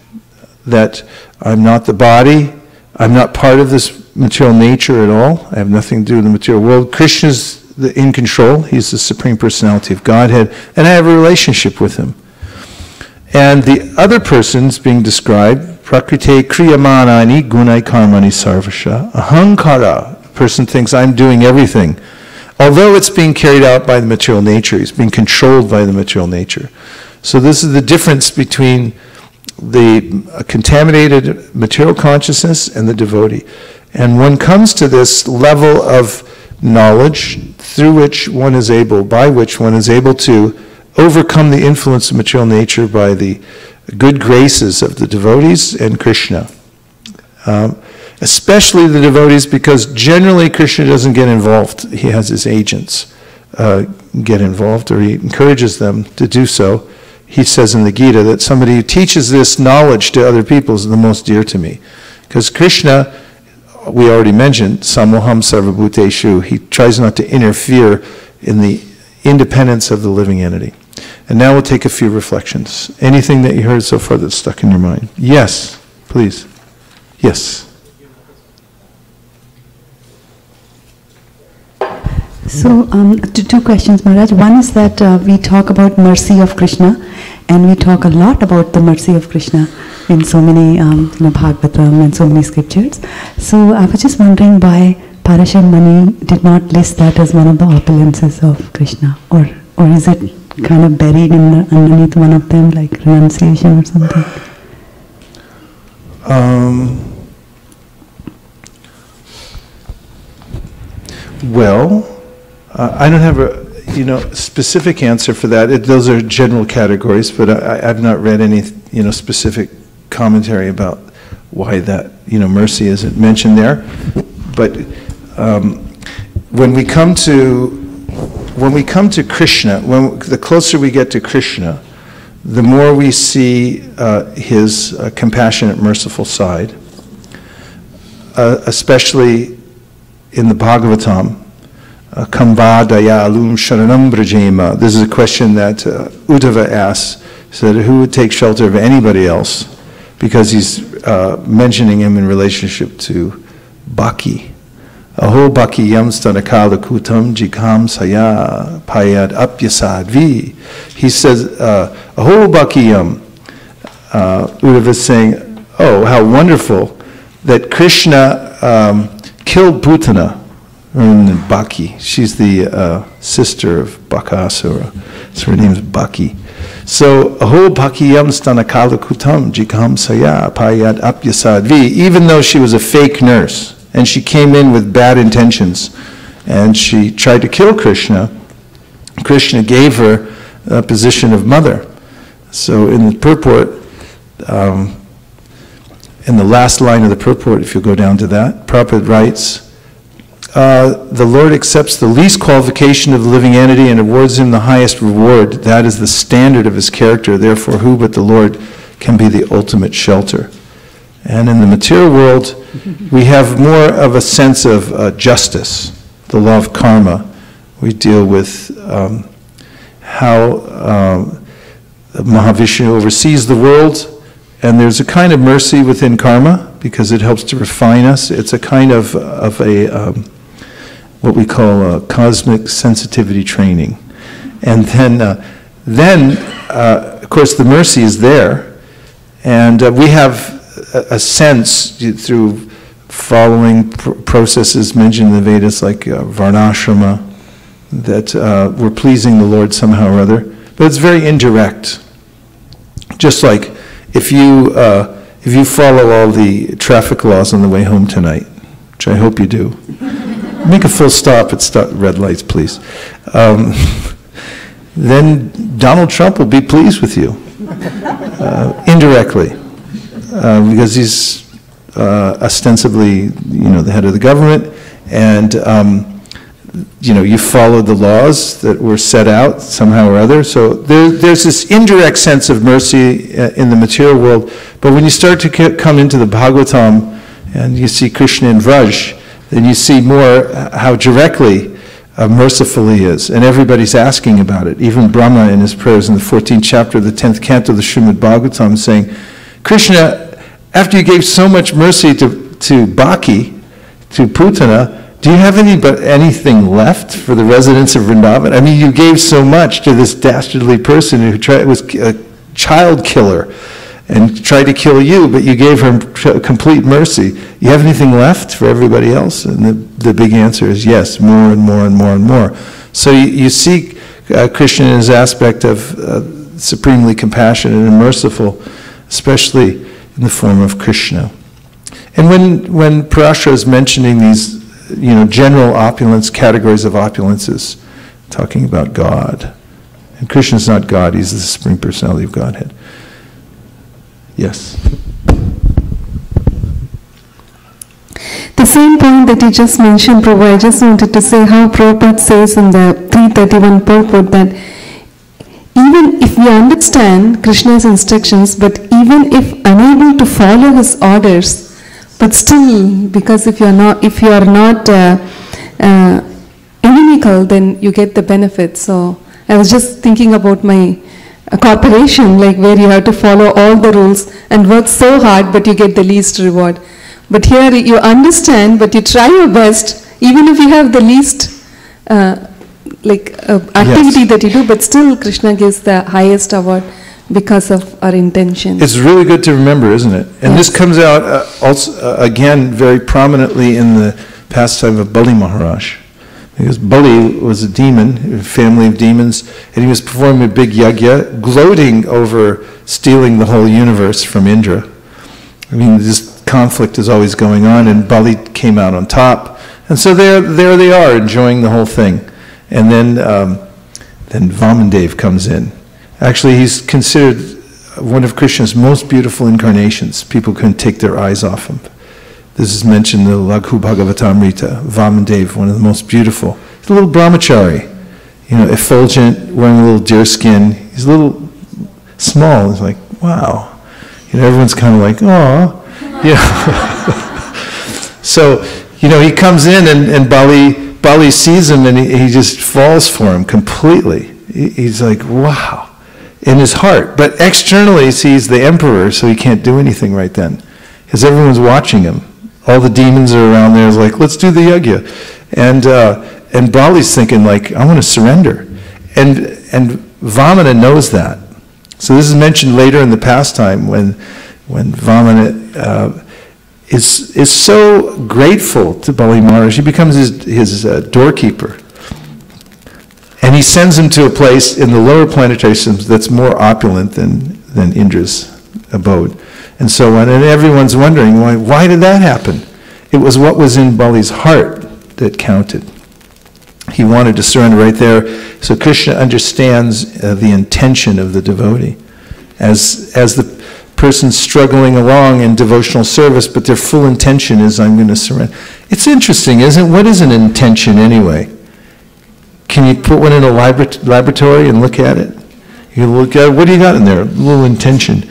that I'm not the body, I'm not part of this material nature at all, I have nothing to do with the material world. Krishna's in control, he's the Supreme Personality of Godhead, and I have a relationship with him. And the other person's being described, prakrite kriyamanani gunai karmani sarvasha, ahankara, the person thinks I'm doing everything, although it's being carried out by the material nature, he's being controlled by the material nature. So this is the difference between the contaminated material consciousness and the devotee. And one comes to this level of knowledge through which one is able, by which one is able to overcome the influence of material nature by the good graces of the devotees and Krishna. Especially the devotees, because generally Krishna doesn't get involved. He has his agents get involved, or he encourages them to do so. He says in the Gita that somebody who teaches this knowledge to other people is the most dear to me. Because Krishna, we already mentioned, samoham sarvabhuteshu, he tries not to interfere in the independence of the living entity. And now we'll take a few reflections. Anything that you heard so far that's stuck in your mind? Yes, please. Yes. So, two questions, Maharaj. One is that we talk about mercy of Krishna, and we talk a lot about the mercy of Krishna in so many, Bhagavatam and so many scriptures. So, I was just wondering why Parashar Mani did not list that as one of the opulences of Krishna, or is it kind of buried underneath one of them, like renunciation or something? Well, I don't have a specific answer for that. Those are general categories, but I've not read any specific commentary about why that mercy isn't mentioned there. But when we come to Krishna, the closer we get to Krishna, the more we see his compassionate, merciful side, especially in the Bhagavatam. Kamba daya alum sharanam brajema. This is a question that Uddhava asks. He said, who would take shelter of anybody else? Because he's mentioning him in relationship to Bhakti. Aho bhakti yam stanakala kutam jikam saya payad apyasadvi. He says, Aho bhakti yam. Uddhava is saying, oh, how wonderful that Krishna killed Putana. Bhakti. She's the sister of Bakasura. So her name is Bhakti. So, Aho bhakti yam stanakala kutam jikam saya payad apyasadvi. Even though she was a fake nurse, and she came in with bad intentions, and she tried to kill Krishna, Krishna gave her a position of mother. So in the purport, in the last line of the purport, if you go down to that, Prabhupada writes, the Lord accepts the least qualification of the living entity and awards him the highest reward. That is the standard of his character. Therefore, who but the Lord can be the ultimate shelter? And in the material world, we have more of a sense of justice, the law of karma. We deal with how Mahavishnu oversees the world, and there's a kind of mercy within karma because it helps to refine us. It's a kind of what we call a cosmic sensitivity training. And then of course, the mercy is there, and we have a sense through following processes mentioned in the Vedas, like varnashrama, that we're pleasing the Lord somehow or other. But it's very indirect. Just like if you follow all the traffic laws on the way home tonight, which I hope you do. Make a full stop at red lights, please. Then Donald Trump will be pleased with you, indirectly, because he's ostensibly, the head of the government, and you followed the laws that were set out somehow or other. So there's this indirect sense of mercy in the material world. But when you start to come into the Bhagavatam and you see Krishna in Vraj, then you see more how directly merciful he is. And everybody's asking about it. Even Brahma in his prayers in the 14th chapter of the 10th canto of the Srimad Bhagavatam is saying, Krishna, after you gave so much mercy to Bhakti, to Putana, do you have anything left for the residents of Vrindavan? I mean, you gave so much to this dastardly person who was a child killer and tried to kill you, but you gave her complete mercy. You have anything left for everybody else? And the big answer is yes, more and more and more and more. So you see Krishna in his aspect of supremely compassionate and merciful, especially in the form of Krishna. And when Parashara is mentioning these general opulence, categories of opulences, talking about God. And Krishna's not God, he's the Supreme Personality of Godhead. Yes? The same point that you just mentioned, Prabhu, I just wanted to say how Prabhupada says in the 331 purport that even if we understand Krishna's instructions, but even if unable to follow his orders, but still, because if you are not inimical, then you get the benefit. So I was just thinking about my corporation, like where you have to follow all the rules and work so hard, but you get the least reward. But here you understand, but you try your best, even if you have the least activity Yes. that you do, but still Krishna gives the highest award because of our intention. It's really good to remember, isn't it? And Yes. this comes out also, again, very prominently in the pastime of Bali Maharaj. Because Bali was a demon, a family of demons, and he was performing a big yajna, gloating over stealing the whole universe from Indra. I mean, this conflict is always going on, and Bali came out on top. And so there they are, enjoying the whole thing. And then Vamandev comes in. Actually, he's considered one of Krishna's most beautiful incarnations. People couldn't take their eyes off him. This is mentioned in the Laghu Bhagavatamrita. Vamandev, one of the most beautiful. He's a little brahmachari, effulgent, wearing a little deer skin. He's a little small. He's like, wow. Everyone's kind of like, oh. So, he comes in and Bali sees him and he just falls for him completely. He's like, wow. In his heart. But externally, he's the emperor, so he can't do anything right then. Because everyone's watching him. All the demons are around there. It's like, let's do the yajna. And Bali's thinking, like, I want to surrender. And Vamana knows that. So this is mentioned later in the pastime when Vamana is so grateful to Bali Maharaj. He becomes his doorkeeper. And he sends him to a place in the lower planetary systems that's more opulent than Indra's abode. And so on. And everyone's wondering, why did that happen? It was what was in Bali's heart that counted. He wanted to surrender right there. So Krishna understands the intention of the devotee. As the person struggling along in devotional service, but their full intention is, I'm going to surrender. It's interesting, isn't it? What is an intention anyway? Can you put one in a laboratory and look at it? You look at it, what do you got in there? A little intention.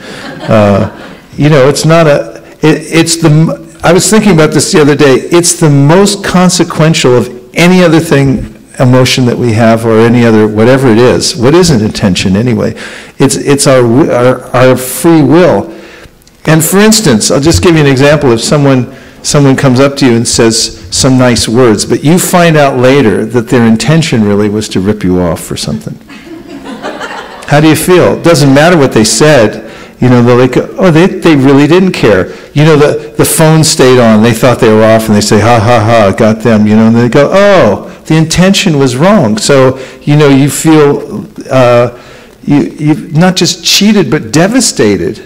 It's not I was thinking about this the other day. It's the most consequential of any other thing, emotion that we have, or any other, whatever it is. What is an intention anyway? It's our free will. And for instance, I'll just give you an example. If someone comes up to you and says some nice words, but you find out later that their intention really was to rip you off or something. How do you feel? It doesn't matter what they said. They're like, oh, they really didn't care. The phone stayed on. They thought they were off, and they say, ha, ha, ha, got them, and they go, oh, the intention was wrong. So, you feel you've not just cheated, but devastated.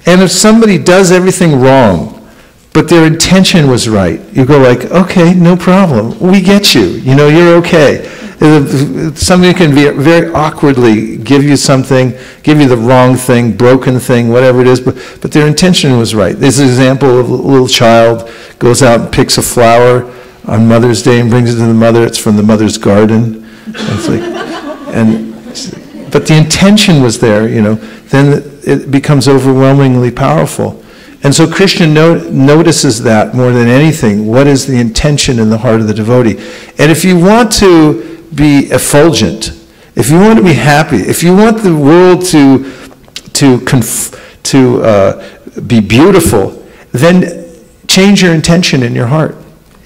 And if somebody does everything wrong, but their intention was right, you go like, okay, no problem. We get you. You're okay. Somebody can very awkwardly give you something, give you the wrong thing, broken thing, whatever it is, but their intention was right. There's an example of a little child goes out and picks a flower on Mother's Day and brings it to the mother. It's from the mother's garden. It's like, but the intention was there, then it becomes overwhelmingly powerful. And so Krishna notices that more than anything. What is the intention in the heart of the devotee? And if you want to be effulgent, if you want to be happy, if you want the world to be beautiful, then change your intention in your heart.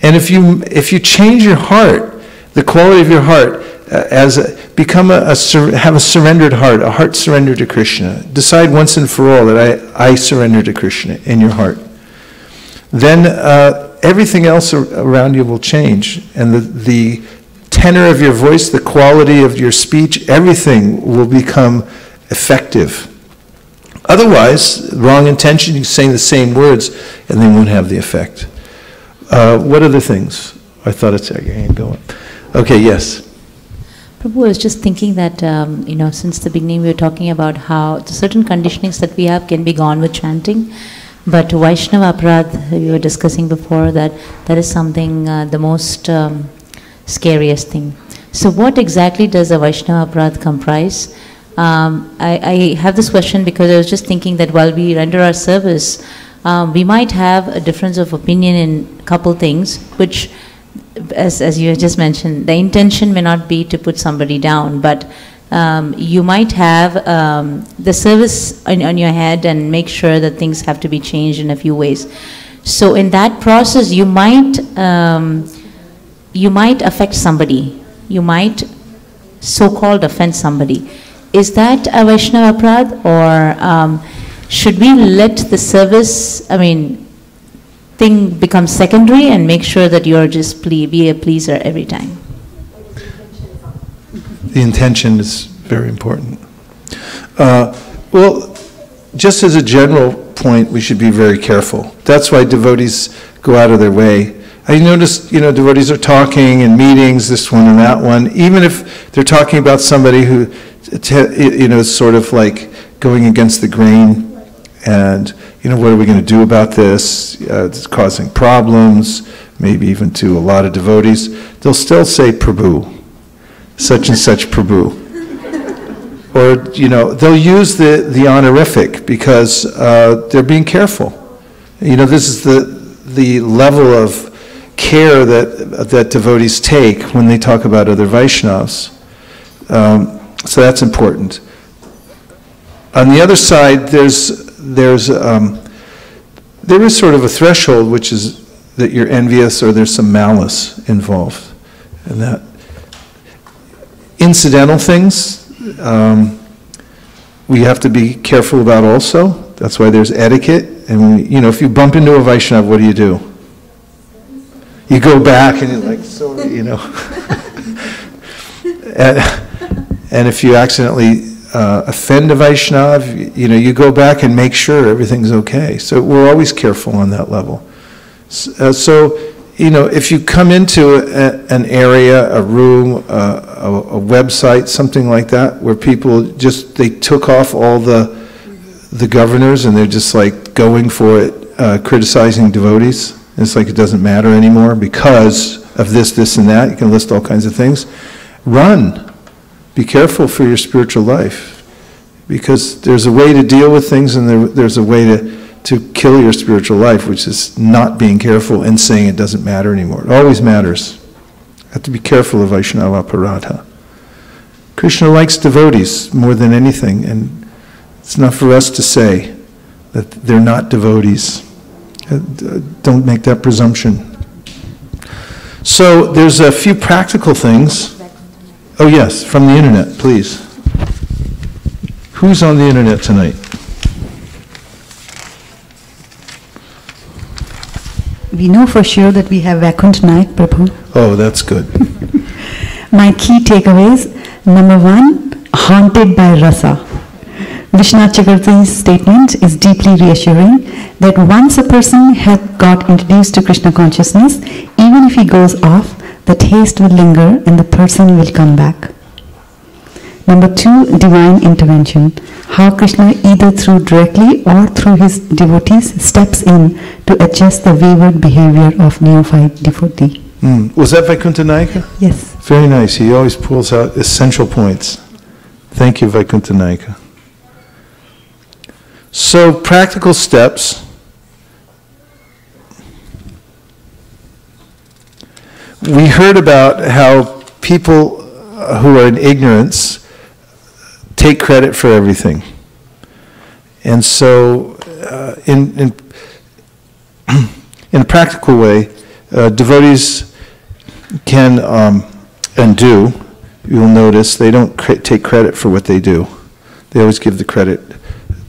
And if you change your heart, the quality of your heart, have a surrendered heart, a heart surrendered to Krishna. Decide once and for all that I surrender to Krishna in your heart. Then everything else around you will change, and the tenor of your voice, the quality of your speech, everything will become effective. Otherwise, wrong intention, you say the same words, and they won't have the effect. What other things? I thought it's your hand going. Okay, yes. Prabhu, I was just thinking that, since the beginning we were talking about how certain conditionings that we have can be gone with chanting, but Vaishnava Aparadh, we were discussing before, that is something, the most scariest thing. So what exactly does a Vaishnava Aparadh comprise? I have this question because I was just thinking that while we render our service, we might have a difference of opinion in a couple things, which, as you just mentioned, the intention may not be to put somebody down, but you might have the service on your head and make sure that things have to be changed in a few ways. So in that process, you might affect somebody. You might so-called offend somebody. Is that a Vaishnava Aparadh, or should we let the service, thing become secondary and make sure that you're just be a pleaser every time? The intention is very important. Well, just as a general point, we should be very careful. That's why devotees go out of their way. I noticed, devotees are talking in meetings, this one and that one, even if they're talking about somebody who, is sort of like going against the grain, and, what are we going to do about this? It's causing problems, maybe even to a lot of devotees. They'll still say Prabhu, such and such Prabhu. Or, they'll use the honorific because they're being careful. This is the level of care that devotees take when they talk about other Vaishnavas. So that's important. On the other side, there is sort of a threshold, which is that you're envious or there's some malice involved. And that incidental things, we have to be careful about also. That's why there's etiquette. And if you bump into a Vaishnava, what do? You go back and you're like, and if you accidentally offend a Vaishnava, you go back and make sure everything's okay. So we're always careful on that level. So if you come into an area, a room, a website, something like that, where people they took off all the governors and they're just like going for it, criticizing devotees. It's like it doesn't matter anymore because of this, and that. You can list all kinds of things. Run. Be careful for your spiritual life, because there's a way to deal with things and there's a way to kill your spiritual life, which is not being careful and saying it doesn't matter anymore. It always matters. You have to be careful of Vaishnava aparadha. Krishna likes devotees more than anything, and it's not for us to say that they're not devotees. Don't make that presumption. So there's a few practical things. Oh yes, from the internet, please. Who's on the internet tonight? We know for sure that we have Vaikunt Naik, Prabhu. Oh, that's good. My key takeaways, number 1, haunted by rasa. Vishwanath Chakravarti's statement is deeply reassuring that once a person has got introduced to Krishna consciousness, even if he goes off, the taste will linger and the person will come back. Number 2, divine intervention. How Krishna, either through directly or through his devotees, steps in to adjust the wayward behavior of neophyte devotee. Was that Vaikuntha Nayaka? Yes. Very nice. He always pulls out essential points. Thank you, Vaikuntha Nayaka. So, practical steps. We heard about how people who are in ignorance take credit for everything. And so, in a practical way, devotees can and do, you'll notice, they don't take credit for what they do. They always give the credit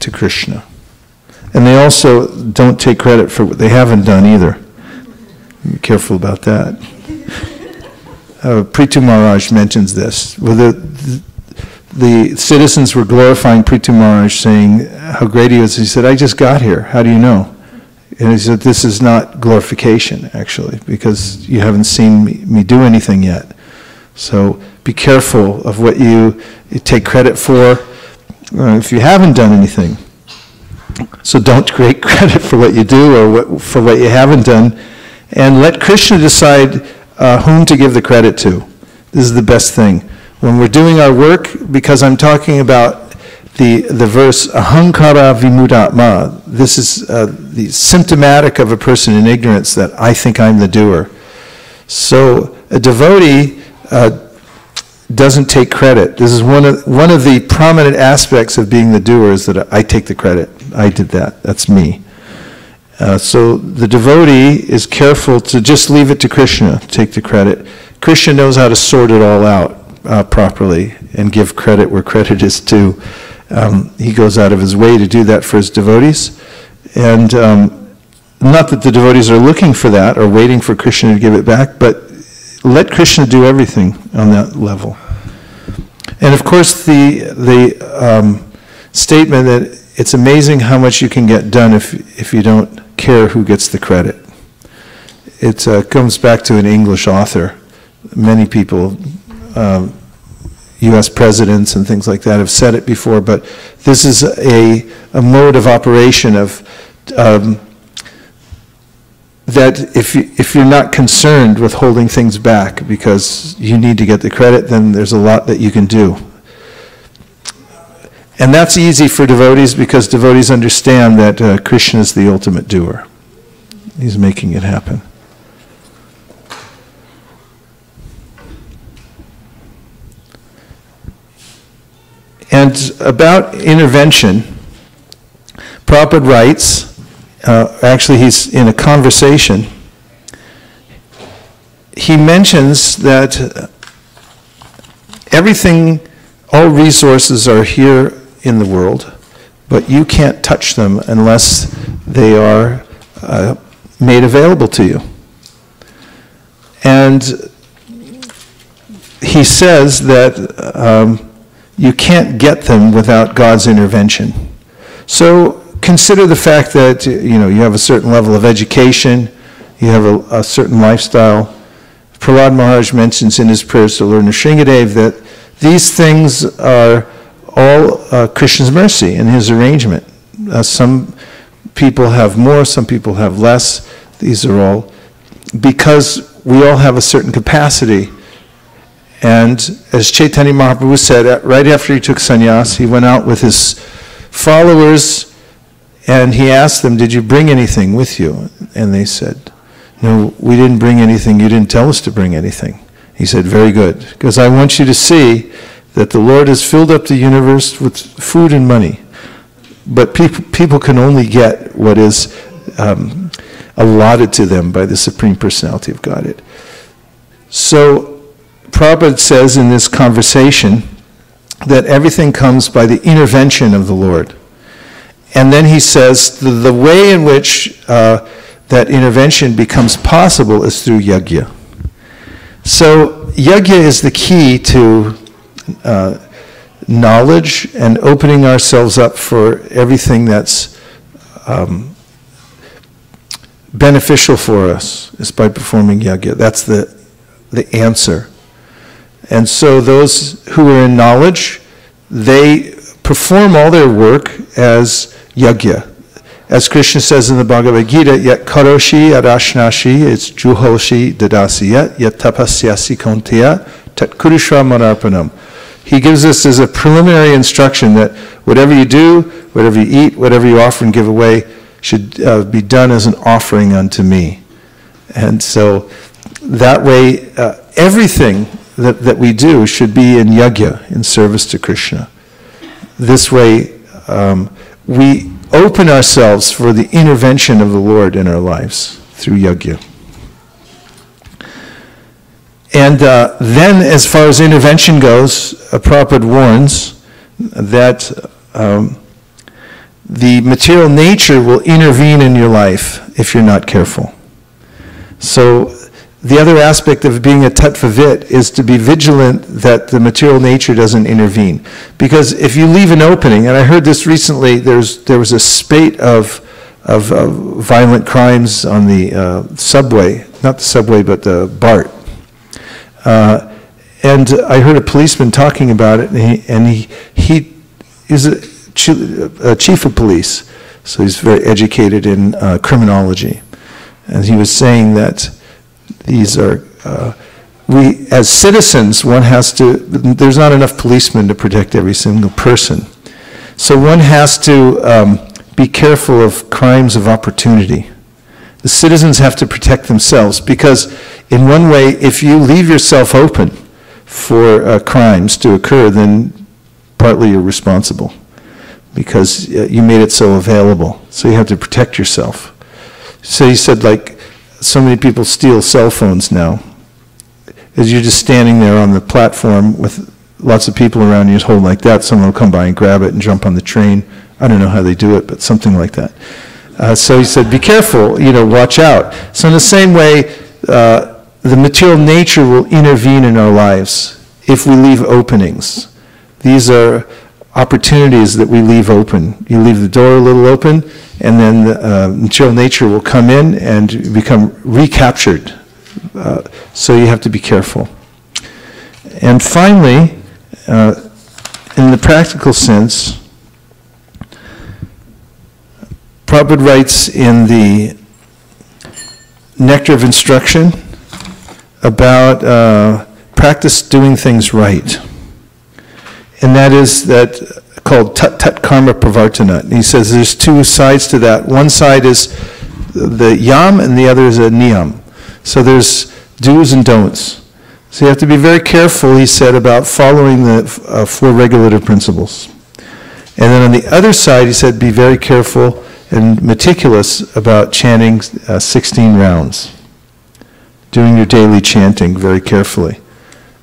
to Krishna. And they also don't take credit for what they haven't done either. Be careful about that. Prithu Maharaj mentions this. Well, the citizens were glorifying Prithu Maharaj, saying how great he was. He said, I just got here. How do you know? And he said, this is not glorification, actually, because you haven't seen me do anything yet. So be careful of what you take credit for if you haven't done anything. So don't take credit for what you do or for what you haven't done. And let Krishna decide whom to give the credit to. This is the best thing. When we're doing our work, because I'm talking about the verse, ahankara vimudatma, this is the symptomatic of a person in ignorance, that I think I'm the doer. So a devotee doesn't take credit. This is one of the prominent aspects of being the doer, is that I take the credit. I did that. That's me. So the devotee is careful to just leave it to Krishna, take the credit. Krishna knows how to sort it all out properly and give credit where credit is due. He goes out of his way to do that for his devotees. And not that the devotees are looking for that or waiting for Krishna to give it back, but let Krishna do everything on that level. And of course, the statement that it's amazing how much you can get done if you don't care who gets the credit. It comes back to an English author. Many people, U.S. presidents and things like that, have said it before, but this is a mode of operation of that if you're not concerned with holding things back because you need to get the credit, then there's a lot that you can do. And that's easy for devotees because devotees understand that Krishna is the ultimate doer. He's making it happen. And about intervention, Prabhupada writes, actually he's in a conversation, he mentions that everything, all resources are here in the world, but you can't touch them unless they are made available to you. And he says that you can't get them without God's intervention. So consider the fact that you have a certain level of education, you have a certain lifestyle. Prahlad Maharaj mentions in his prayers to Lord Nrsingadev that these things are all Krishna's mercy in his arrangement. Some people have more, some people have less. These are all because we all have a certain capacity. And as Chaitanya Mahaprabhu said, right after he took sannyas, he went out with his followers and he asked them, "Did you bring anything with you?" And they said, "No, we didn't bring anything. You didn't tell us to bring anything." He said, "Very good, because I want you to see that the Lord has filled up the universe with food and money. But people can only get what is allotted to them by the Supreme Personality of Godhead." So Prabhupada says in this conversation that everything comes by the intervention of the Lord. And then he says the way in which that intervention becomes possible is through yajna. So yajna is the key to knowledge and opening ourselves up for everything that's beneficial for us is by performing yajna. That's the answer. And so those who are in knowledge, they perform all their work as yajna. As Krishna says in the Bhagavad Gita, yat karoshi adashnashi, it's juhoshi dadasi yat tapasyasi konteya tat kurushra manarpanam. He gives us as a preliminary instruction that whatever you do, whatever you eat, whatever you offer and give away should be done as an offering unto me. And so that way, everything that we do should be in yajna, in service to Krishna. This way, we open ourselves for the intervention of the Lord in our lives through yajna. And then, as far as intervention goes, Prabhupada warns that the material nature will intervene in your life if you're not careful. So the other aspect of being a tattvavit is to be vigilant that the material nature doesn't intervene. Because if you leave an opening, and I heard this recently, there was a spate of violent crimes on the subway, not the subway, but the BART. And I heard a policeman talking about it, and he is a chief of police, so he's very educated in criminology. And he was saying that these are, we as citizens, one has to, there's not enough policemen to protect every single person. So one has to be careful of crimes of opportunity. The citizens have to protect themselves because in one way, if you leave yourself open for crimes to occur, then partly you're responsible because you made it so available. So you have to protect yourself. So he said, like, so many people steal cell phones now. As you're just standing there on the platform with lots of people around you, hold like that, someone will come by and grab it and jump on the train. I don't know how they do it, but something like that. So he said, be careful, watch out. So in the same way, the material nature will intervene in our lives if we leave openings. these are opportunities that we leave open. You leave the door a little open, and then the material nature will come in and become recaptured. So you have to be careful. And finally, in the practical sense, Prabhupada writes in the Nectar of Instruction about practice doing things right. And that is called tat karma pravartana. And he says there's two sides to that. One side is the yam and the other is a niyam. So there's do's and don'ts. So you have to be very careful, he said, about following the 4 regulative principles. And then on the other side, he said, be very careful and meticulous about chanting 16 rounds. Doing your daily chanting very carefully.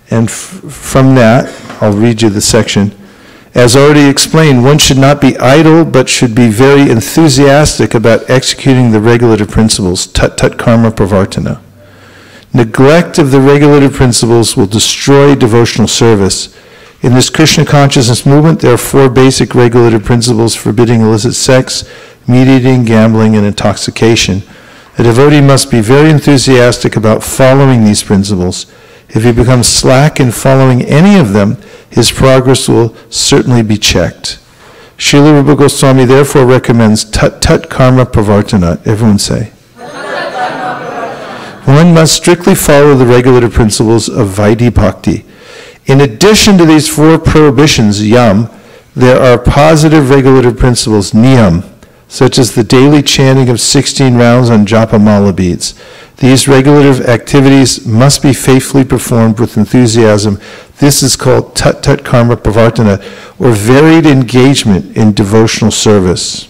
And from that, I'll read you the section. As already explained, one should not be idle, but should be very enthusiastic about executing the regulative principles, tat karma pravartana. Neglect of the regulative principles will destroy devotional service. In this Krishna consciousness movement, there are 4 basic regulative principles forbidding illicit sex, meat eating, gambling, and intoxication. A devotee must be very enthusiastic about following these principles. If he becomes slack in following any of them, his progress will certainly be checked. Srila Rupa Goswami therefore recommends tat karma pravartana. Everyone say. One must strictly follow the regulative principles of Vaidhi Bhakti. In addition to these 4 prohibitions, yam, there are positive regulative principles, niyam, such as the daily chanting of 16 rounds on japa mala beads. These regulative activities must be faithfully performed with enthusiasm. This is called tat karma pravartana, or varied engagement in devotional service.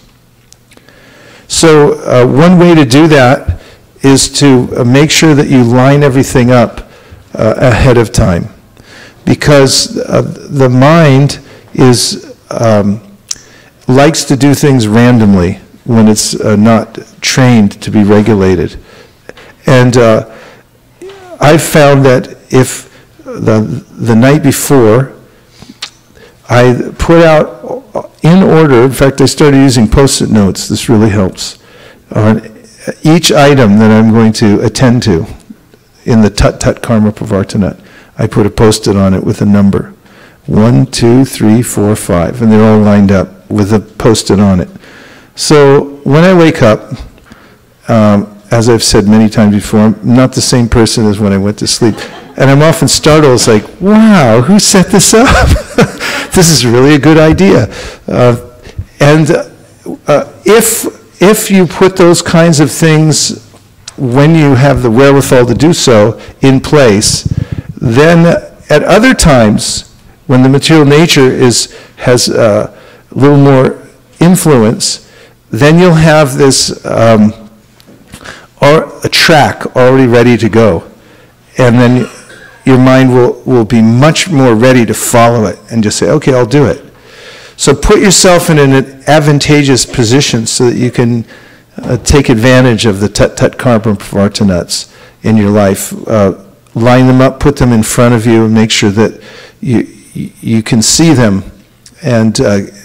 So one way to do that is to make sure that you line everything up ahead of time. Because the mind likes to do things randomly when it's not trained to be regulated. And I've found that if the night before I put out in order, in fact I started using post-it notes, this really helps, on each item that I'm going to attend to in the tat karma pravartana. I put a post-it on it with a number. 1, 2, 3, 4, 5, and they're all lined up with a post-it on it. So when I wake up, as I've said many times before, I'm not the same person as when I went to sleep. And I'm often startled, it's like, wow, who set this up? This is really a good idea. If you put those kinds of things, when you have the wherewithal to do so, in place, then at other times, when the material nature has a little more influence, then you'll have this or a track already ready to go. And then your mind will be much more ready to follow it and just say, okay, I'll do it. So put yourself in an advantageous position so that you can take advantage of the tat karma pravartanas in your life. Line them up, put them in front of you, and make sure that you can see them and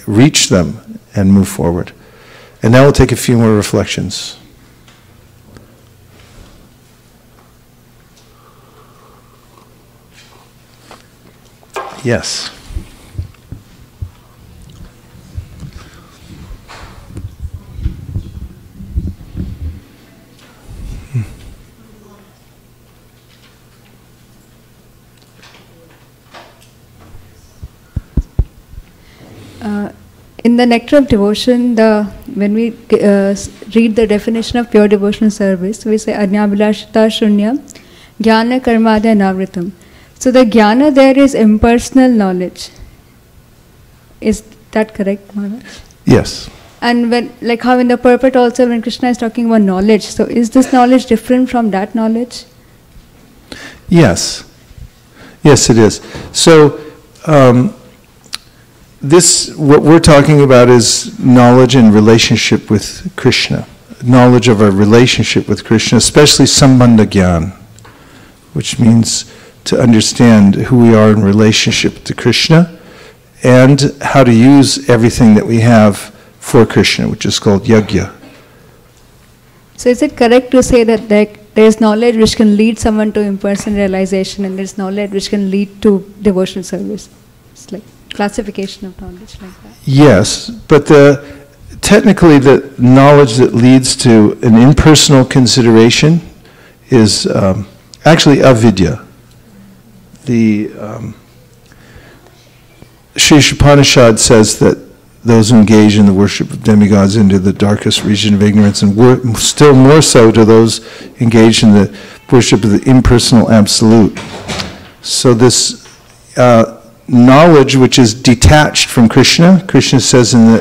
reach them and move forward. And now we'll take a few more reflections. Yes. In the Nectar of Devotion, when we read the definition of pure devotional service, we say Ajnabhilashita Shunya Jnana Karmadya Navritam. So the jnana there is impersonal knowledge. Is that correct, Maharaj? Yes. And when, like how in the purport also when Krishna is talking about knowledge, so is this knowledge different from that knowledge? Yes. Yes, it is. So what we're talking about is knowledge and relationship with Krishna. Knowledge of our relationship with Krishna, especially sambandha gyan, which means to understand who we are in relationship to Krishna and how to use everything that we have for Krishna, which is called yajna. So is it correct to say that there's knowledge which can lead someone to impersonal realization, and there's knowledge which can lead to devotional service? It's like classification of knowledge like that. Yes, but technically the knowledge that leads to an impersonal consideration is actually avidya. The Sri Upanishad says that those who engage in the worship of demigods into the darkest region of ignorance, and still more so to those engaged in the worship of the impersonal absolute. So this knowledge which is detached from Krishna, Krishna says in the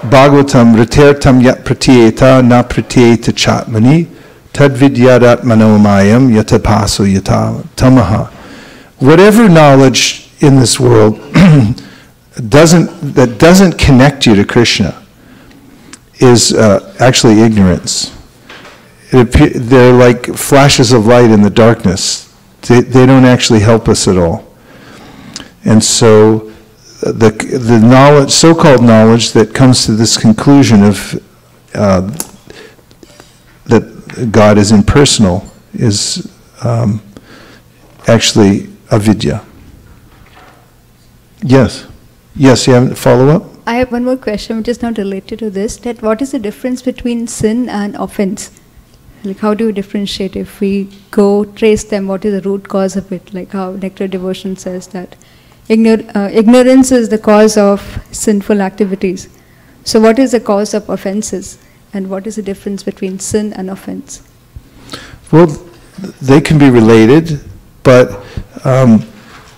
Bhagavatam, Ratertam yat pratyeta na pratyeta chatmani tadvidyadat manomayam yatapaso yata tamaha. Whatever knowledge in this world that doesn't connect you to Krishna is actually ignorance. They're like flashes of light in the darkness. They don't actually help us at all. And so the knowledge, so-called knowledge, that comes to this conclusion of that God is impersonal is actually avidya. Yes. Yes, you have a follow-up? I have one more question which is not related to this, that what is the difference between sin and offense? Like, how do you differentiate? If we go trace them, what is the root cause of it? Like how Nectar Devotion says that ignorance is the cause of sinful activities. So what is the cause of offenses? And what is the difference between sin and offense? Well, they can be related, but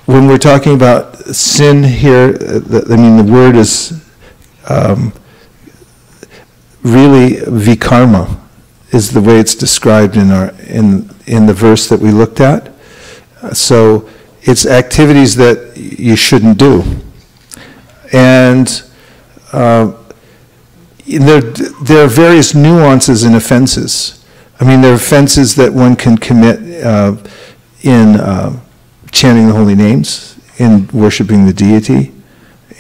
when we're talking about sin here, the word is really vikarma, is the way it's described in the verse that we looked at. So it's activities that you shouldn't do, and there are various nuances in offenses. I mean, there are offenses that one can commit in chanting the holy names, in worshiping the deity,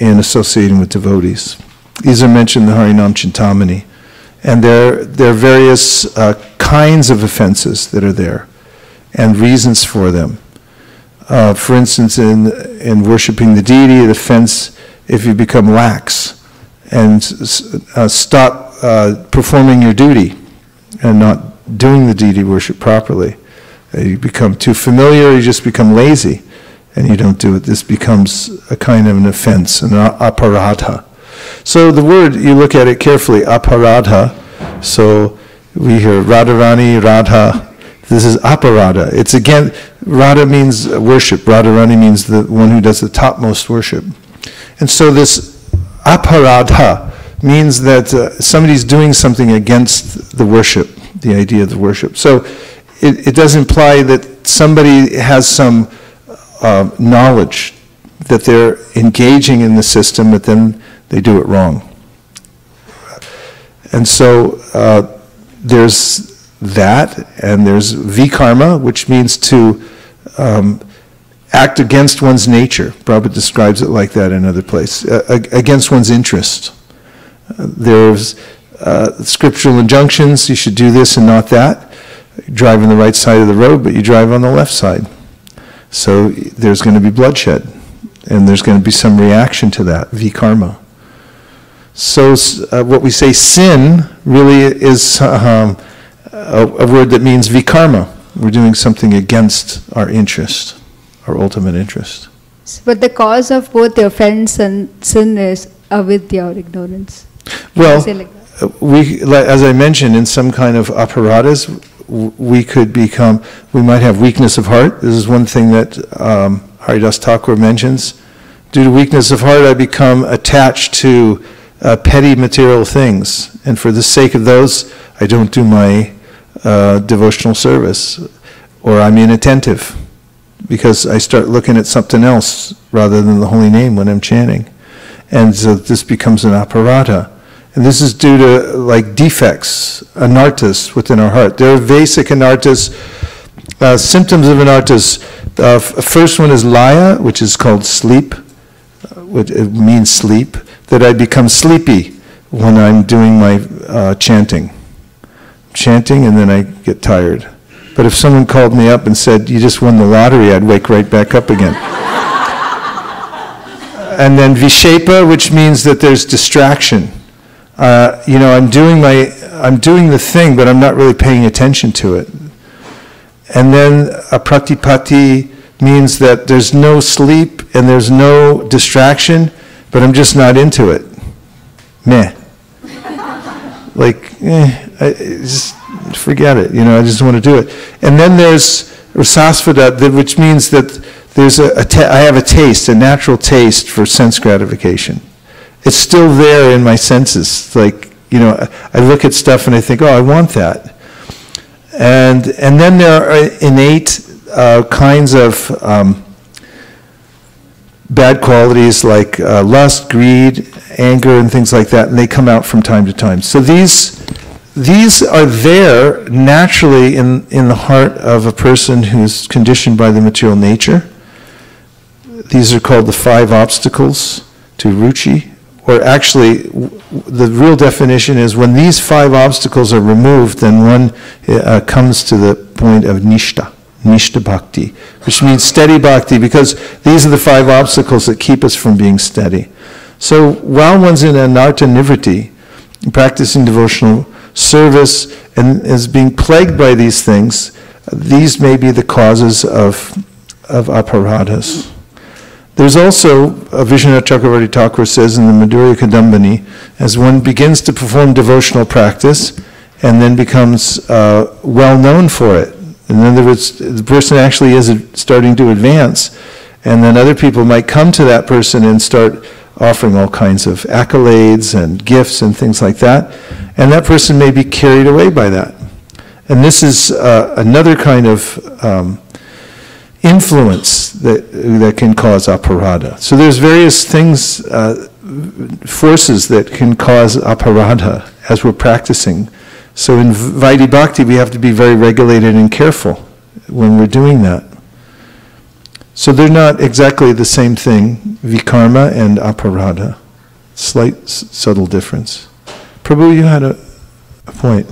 and associating with devotees. These are mentioned in the Harinam Chintamani. And there are various kinds of offenses that are there, and reasons for them. For instance, in worshiping the deity, it offends if you become lax and stop performing your duty and not doing the deity worship properly. You become too familiar, you just become lazy, and you don't do it. This becomes a kind of an offense, an aparadha. So the word, you look at it carefully, aparadha. So we hear Radharani, Radha. This is aparadha. It's again, Radha means worship. Radharani means the one who does the topmost worship. And so this aparadha means that somebody's doing something against the worship, the idea of the worship. So it does imply that somebody has some knowledge that they're engaging in the system, but then they do it wrong. And so there's that, and there's vikarma, which means to act against one's nature. Prabhupada describes it like that in other places, against one's interest. There's scriptural injunctions, you should do this and not that. You drive on the right side of the road, but you drive on the left side. So there's going to be bloodshed, and there's going to be some reaction to that, vikarma. So what we say sin really is a word that means vikarma. We're doing something against our interest, our ultimate interest. But the cause of both the offense and sin is avidya, or ignorance. Well, as I mentioned, in some kind of aparadhas, we might have weakness of heart. This is one thing that Haridas Thakur mentions. Due to weakness of heart, I become attached to petty material things, and for the sake of those, I don't do my devotional service, or I'm inattentive, because I start looking at something else rather than the holy name when I'm chanting. And so this becomes an aparadha. And this is due to like defects, anarthas within our heart. There are basic anarthas, symptoms of anarthas. First one is laya, which is called sleep. which it means sleep, that I become sleepy when I'm doing my chanting. Chanting and then I get tired. But if someone called me up and said, you just won the lottery, I'd wake right back up again. And then Vishepa, which means that there's distraction. I'm doing the thing, but I'm not really paying attention to it. And then Apratipati means that there's no sleep and there's no distraction, but I'm just not into it. Meh. Like, just forget it. I just want to do it. And then there's Rasasvada, which means that there's I have a taste, a natural taste for sense gratification. It's still there in my senses. Like, I look at stuff and I think, oh, I want that. And then there are innate kinds of bad qualities like lust, greed, anger, and things like that, and they come out from time to time. So these are there naturally in the heart of a person who's conditioned by the material nature. These are called the 5 obstacles to ruchi, or actually the real definition is when these 5 obstacles are removed, then one comes to the point of nishta bhakti, which means steady bhakti, because these are the 5 obstacles that keep us from being steady. So while one's in anartha nivritti, practicing devotional service, and is being plagued by these things, these may be the causes of aparadhas. There's also, Vishwanath Chakravarti Thakur says in the Madhurya Kadambini, as one begins to perform devotional practice and then becomes well known for it, in other words, the person actually is starting to advance, and then other people might come to that person and start offering all kinds of accolades and gifts and things like that, and that person may be carried away by that. And this is another kind of influence that can cause aparadha. So there's various things, forces that can cause aparadha as we're practicing. So in Vaidhi Bhakti, we have to be very regulated and careful when we're doing that. So they're not exactly the same thing, vikarma and aparadha. Slight, subtle difference. Prabhu, you had a point.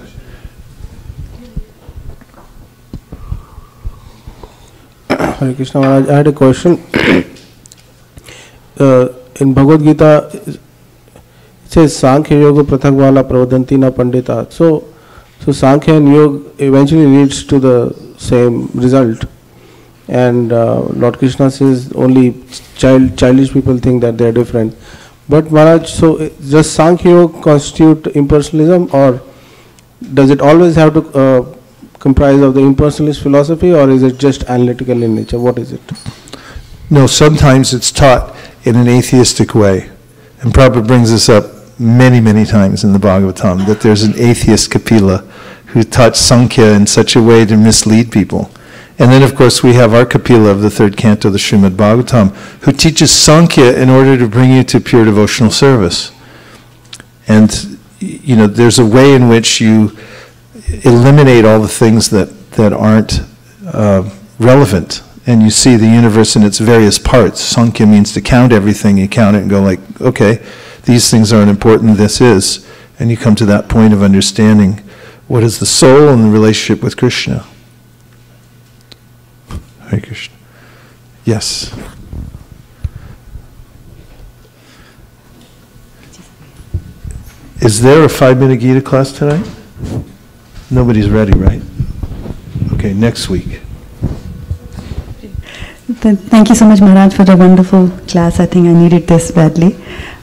Hare Krishna Maharaj, I had a question. In Bhagavad Gita, it says Sankhya Yoga Prathakvala Pravadanti Na Pandita. So Sankhya and Yoga eventually leads to the same result. And Lord Krishna says only childish people think that they are different. But Maharaj, so does Sankhya Yoga constitute impersonalism, or does it always have to comprise of the impersonalist philosophy, or is it just analytical in nature? What is it? No, sometimes it's taught in an atheistic way. And Prabhupada brings this up many, many times in the Bhagavatam, that there's an atheist Kapila who taught Sankhya in such a way to mislead people. And then, of course, we have our Kapila of the 3rd canto of the Srimad Bhagavatam, who teaches Sankhya in order to bring you to pure devotional service. And, there's a way in which you eliminate all the things that aren't relevant, and you see the universe in its various parts. Sankhya means to count everything. You count it and go like, okay, these things aren't important, this is. And you come to that point of understanding what is the soul and the relationship with Krishna. Hare Krishna. Yes. Is there a 5-minute Gita class tonight? Nobody's ready, right? Okay, next week. Thank you so much, Maharaj, for the wonderful class. I think I needed this badly.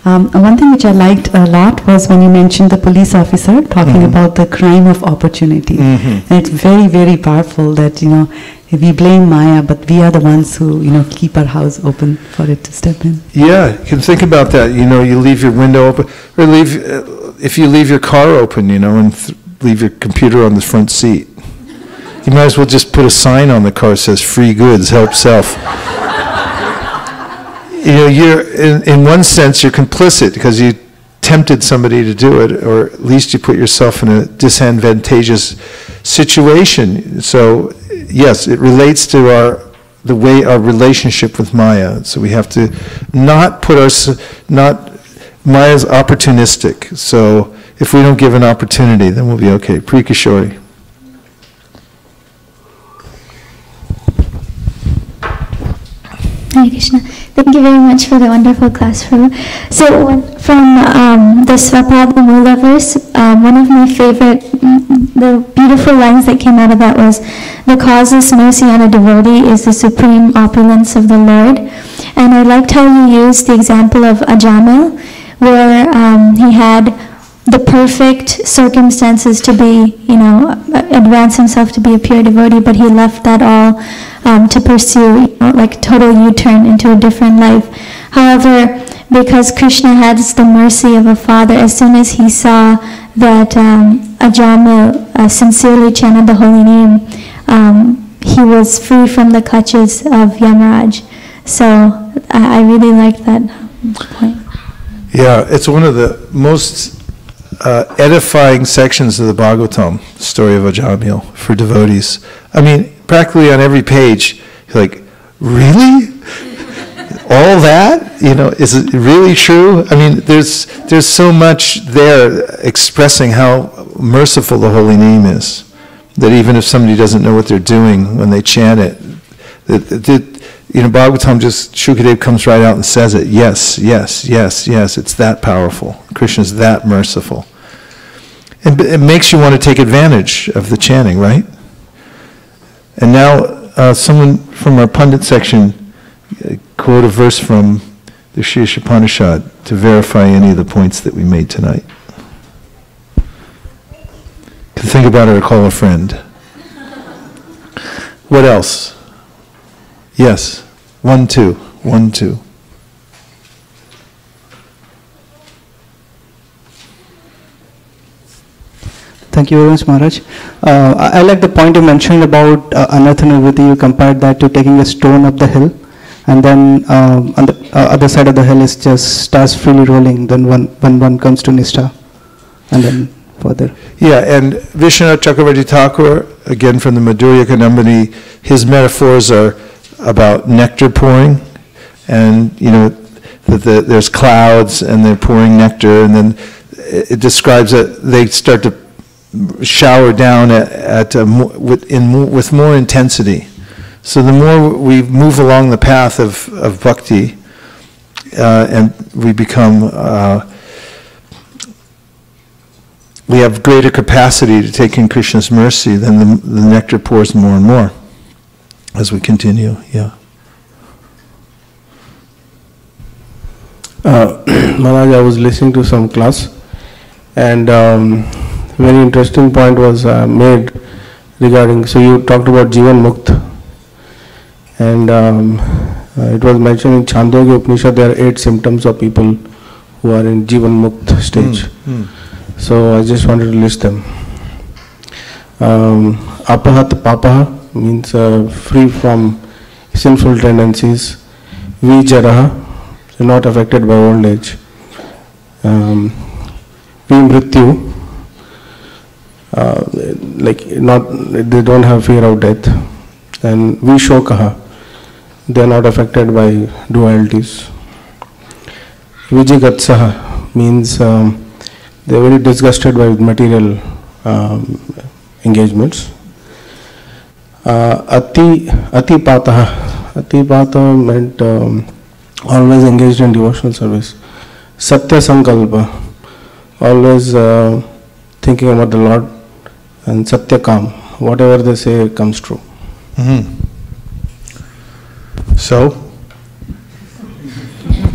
One thing which I liked a lot was when you mentioned the police officer talking about the crime of opportunity. And it's very, very powerful that, we blame Maya, but we are the ones who, keep our house open for it to step in. Yeah, you can think about that. You leave your window open, or if you leave your car open, and leave your computer on the front seat. You might as well just put a sign on the car that says free goods, help self. You're in one sense you're complicit because you tempted somebody to do it, or at least you put yourself in a disadvantageous situation. So yes, it relates to the way our relationship with Maya. So we have to not put Maya's opportunistic. So if we don't give an opportunity, then we'll be okay. Pri Kishori. Hare Krishna. Thank you very much for the wonderful class, Prabhu. So from the Swapada Mula verse, one of my favorite, the beautiful lines that came out of that was, the causeless mercy on a devotee is the supreme opulence of the Lord. And I liked how you used the example of Ajamil, where he had the perfect circumstances to be, advance himself to be a pure devotee, but he left that all to pursue, like total U-turn into a different life. However, because Krishna has the mercy of a father, as soon as he saw that Ajamil sincerely chanted the holy name, he was free from the clutches of Yamaraj. So I really liked that point. Yeah, it's one of the most edifying sections of the Bhagavatam, the story of Ajamil, for devotees. I mean, practically on every page, you're like, really? All that? Is it really true? I mean, there's so much there expressing how merciful the holy name is, that even if somebody doesn't know what they're doing when they chant it, Bhagavatam Shukadev comes right out and says it. Yes, yes, yes, yes. It's that powerful. Krishna's that merciful. And it makes you want to take advantage of the chanting, right? And now someone from our Pundit section quote a verse from the Shri Upanishad to verify any of the points that we made tonight. To think about it or call a friend. What else? Yes. 1, 2. 1, 2. Thank you very much, Maharaj. I like the point you mentioned about anartha-nivritti. You compared that to taking a stone up the hill, and then on the other side of the hill is just starts freely rolling. Then when one comes to Nishtha, and then further. Yeah, and Vishwanath Chakravarti Thakur, again from the Madhurya Kanambani, his metaphors are about nectar pouring, and that there's clouds and they're pouring nectar, and then it describes that they start to shower down with more intensity. So the more we move along the path of bhakti, and we become, we have greater capacity to take in Krishna's mercy, then the nectar pours more and more as we continue. Yeah. Maharaj, I was listening to some class, and very interesting point was made regarding, so you talked about Jivan Mukt, and it was mentioned in Chandogya Upanishad there are 8 symptoms of people who are in Jivan Mukt stage. So I just wanted to list them. Apahat Papaha means free from sinful tendencies. Vijaraha, not affected by old age. Vimrityu, they don't have fear of death. And Vishokaha, they are not affected by dualities. Vijigatsaha means they are very disgusted by material engagements. Atipata meant always engaged in devotional service. Satya Sankalpa, always thinking about the Lord. And Satyakam, whatever they say comes true. So,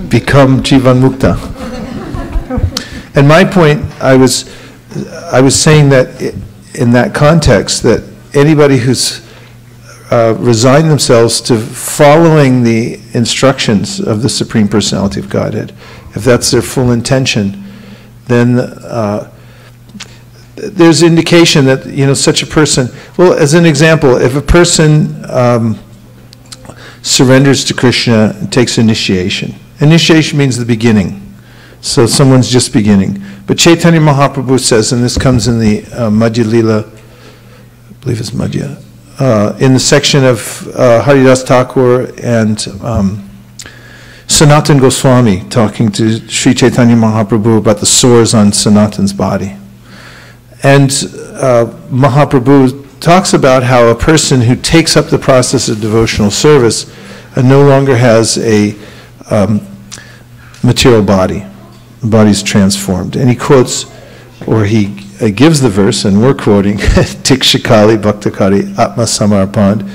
become Jivan Mukta. And my point, I was saying that in that context, that anybody who's resigned themselves to following the instructions of the Supreme Personality of Godhead, if that's their full intention, then there's indication that such a person. Well, as an example, if a person surrenders to Krishna and takes initiation. Initiation means the beginning. So someone's just beginning. But Chaitanya Mahaprabhu says, and this comes in the Madhya Lila, I believe it's Madhya, in the section of Haridas Thakur and Sanatan Goswami talking to Sri Chaitanya Mahaprabhu about the sores on Sanatan's body. And Mahaprabhu talks about how a person who takes up the process of devotional service no longer has a material body. The body's transformed. And he quotes, or he gives the verse, and we're quoting, Tikshakali Bhaktakari Atma Samarpan.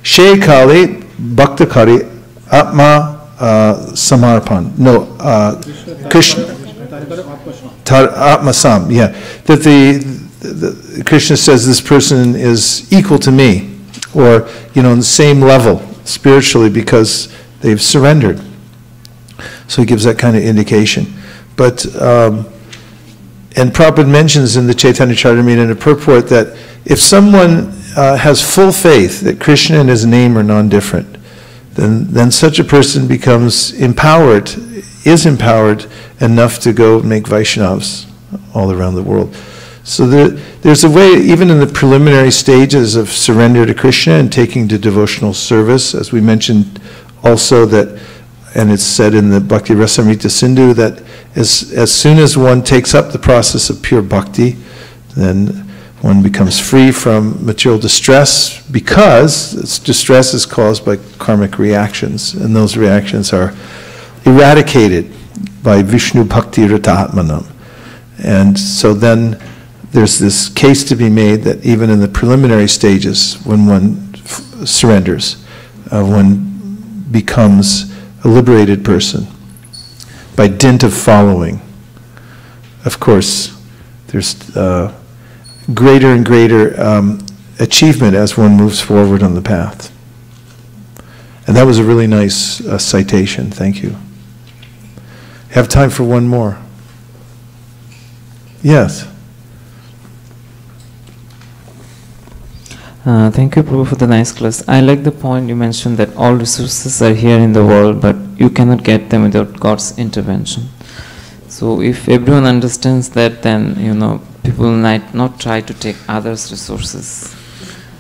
Shekali Bhaktakari Atma Samarpan. No, Krishna. Atma Sam, yeah. That the Krishna says this person is equal to me, or, on the same level spiritually because they've surrendered. So he gives that kind of indication. But, and Prabhupada mentions in the Chaitanya Charitamrita in a purport that if someone has full faith that Krishna and his name are non-different, then such a person becomes empowered, is empowered enough to go make Vaishnavas all around the world. So there's a way, even in the preliminary stages of surrender to Krishna and taking to devotional service, as we mentioned also that, and it's said in the Bhakti Rasamrita Sindhu, that as soon as one takes up the process of pure bhakti, then one becomes free from material distress, because distress is caused by karmic reactions, and those reactions are eradicated by Vishnu Bhakti Ratahatmanam. And so then there's this case to be made that even in the preliminary stages, when one surrenders, one becomes a liberated person by dint of following. Of course, there's greater and greater achievement as one moves forward on the path. And that was a really nice citation. Thank you. Have time for one more. Yes. Thank you, Prabhu, for the nice class. I like the point you mentioned that all resources are here in the world, but you cannot get them without God's intervention. So if everyone understands that, then, people might not try to take others' resources.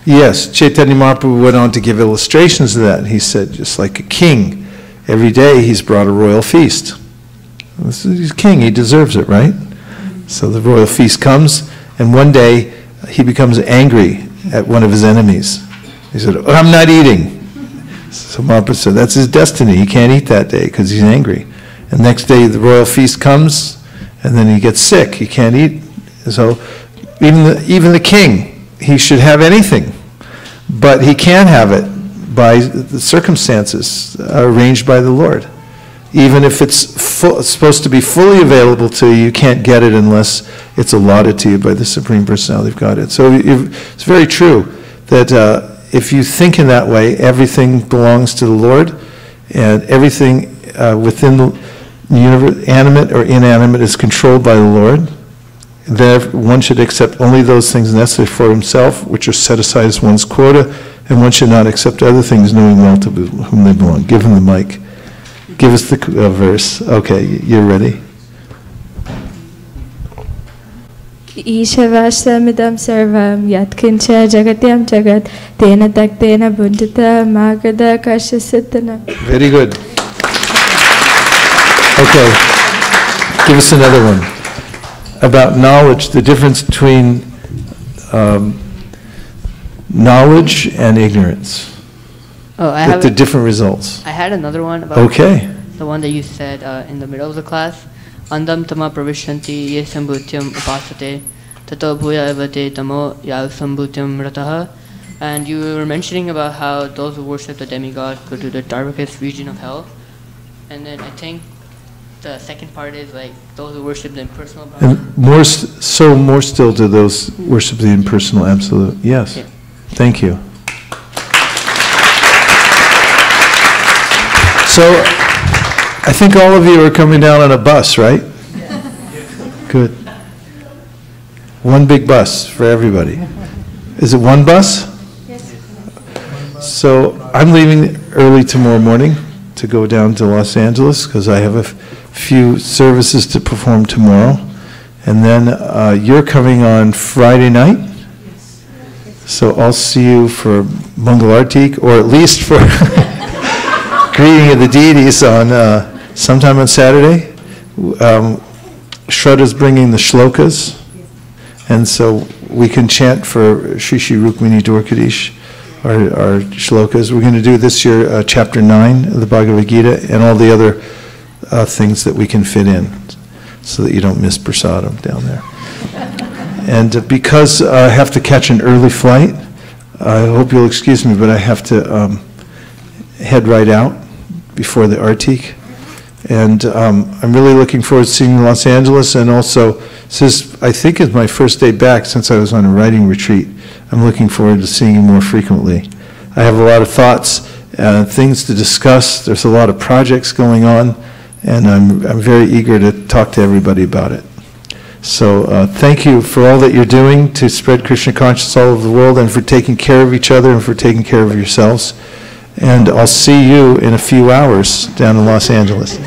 Yes, Chaitanya Mahaprabhu went on to give illustrations of that. He said, just like a king, every day he's brought a royal feast. He's king, he deserves it, right? So the royal feast comes, and one day he becomes angry at one of his enemies. He said, I'm not eating. So Mahaprabhu said, that's his destiny. He can't eat that day because he's angry. And next day the royal feast comes, and then he gets sick. He can't eat. So even the king, he should have anything, but he can't have it by the circumstances arranged by the Lord. Even if it's supposed to be fully available to you, you can't get it unless it's allotted to you by the Supreme Personality of Godhead. So it's very true that if you think in that way, everything belongs to the Lord, and everything within the universe, animate or inanimate, is controlled by the Lord. Then one should accept only those things necessary for himself, which are set aside as one's quota, and one should not accept other things, knowing well to whom they belong. Give him the mic. Give us the verse. Okay, you're ready. Ishavashamidam sarvam yatkincha jagatyam jagat tena taktena bundita magada kashasitana. Very good. Okay, give us another one. About knowledge, the difference between knowledge and ignorance. Oh, I have the different results. I had another one about the one that you said in the middle of the class. Andam tama pravishanti ye sambhutyam upasate tato bhuya evate tamo ya sambhutyam rataha. And you were mentioning about how those who worship the demigod go to the darkest region of hell. And then I think the second part is like those who worship the impersonal Brahman. And more still to those who worship the impersonal absolute. Yes. Yeah. Thank you. So, I think all of you are coming down on a bus, right? Good. One big bus for everybody. Is it one bus? Yes. So, I'm leaving early tomorrow morning to go down to Los Angeles because I have a few services to perform tomorrow. And then you're coming on Friday night? So I'll see you for Mangalartik, or at least for greeting of the deities on sometime on Saturday. Shraddha's bringing the shlokas, and so we can chant for Shri Shri Rukmini Dwarkadish, our shlokas. We're going to do this year chapter 9 of the Bhagavad Gita, and all the other things that we can fit in, so that you don't miss prasadam down there. And because I have to catch an early flight, I hope you'll excuse me, but I have to head right out before the Artik. And I'm really looking forward to seeing Los Angeles, and also, this I think is my first day back since I was on a writing retreat. I'm looking forward to seeing you more frequently. I have a lot of thoughts, things to discuss. There's a lot of projects going on, and I'm very eager to talk to everybody about it. So thank you for all that you're doing to spread Krishna consciousness all over the world, and for taking care of each other and for taking care of yourselves. And I'll see you in a few hours down in Los Angeles.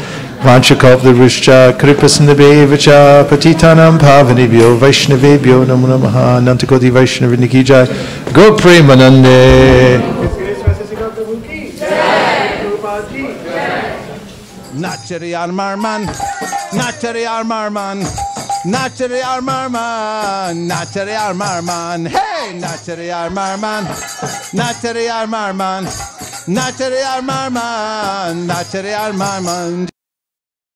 Vanchakalptaruscha kripasindhabevacha patitanam pavanibhyo vaishnavebhyo namo namaha nantakoti vaishnavinikijai go premanande. Nachari Armarman, Nachari Armarman, Nachari Armarman, Nachari Armarman, hey, Nachari Armarman, Nachari Armarman, Nachari Armarman, Nachari Armarman.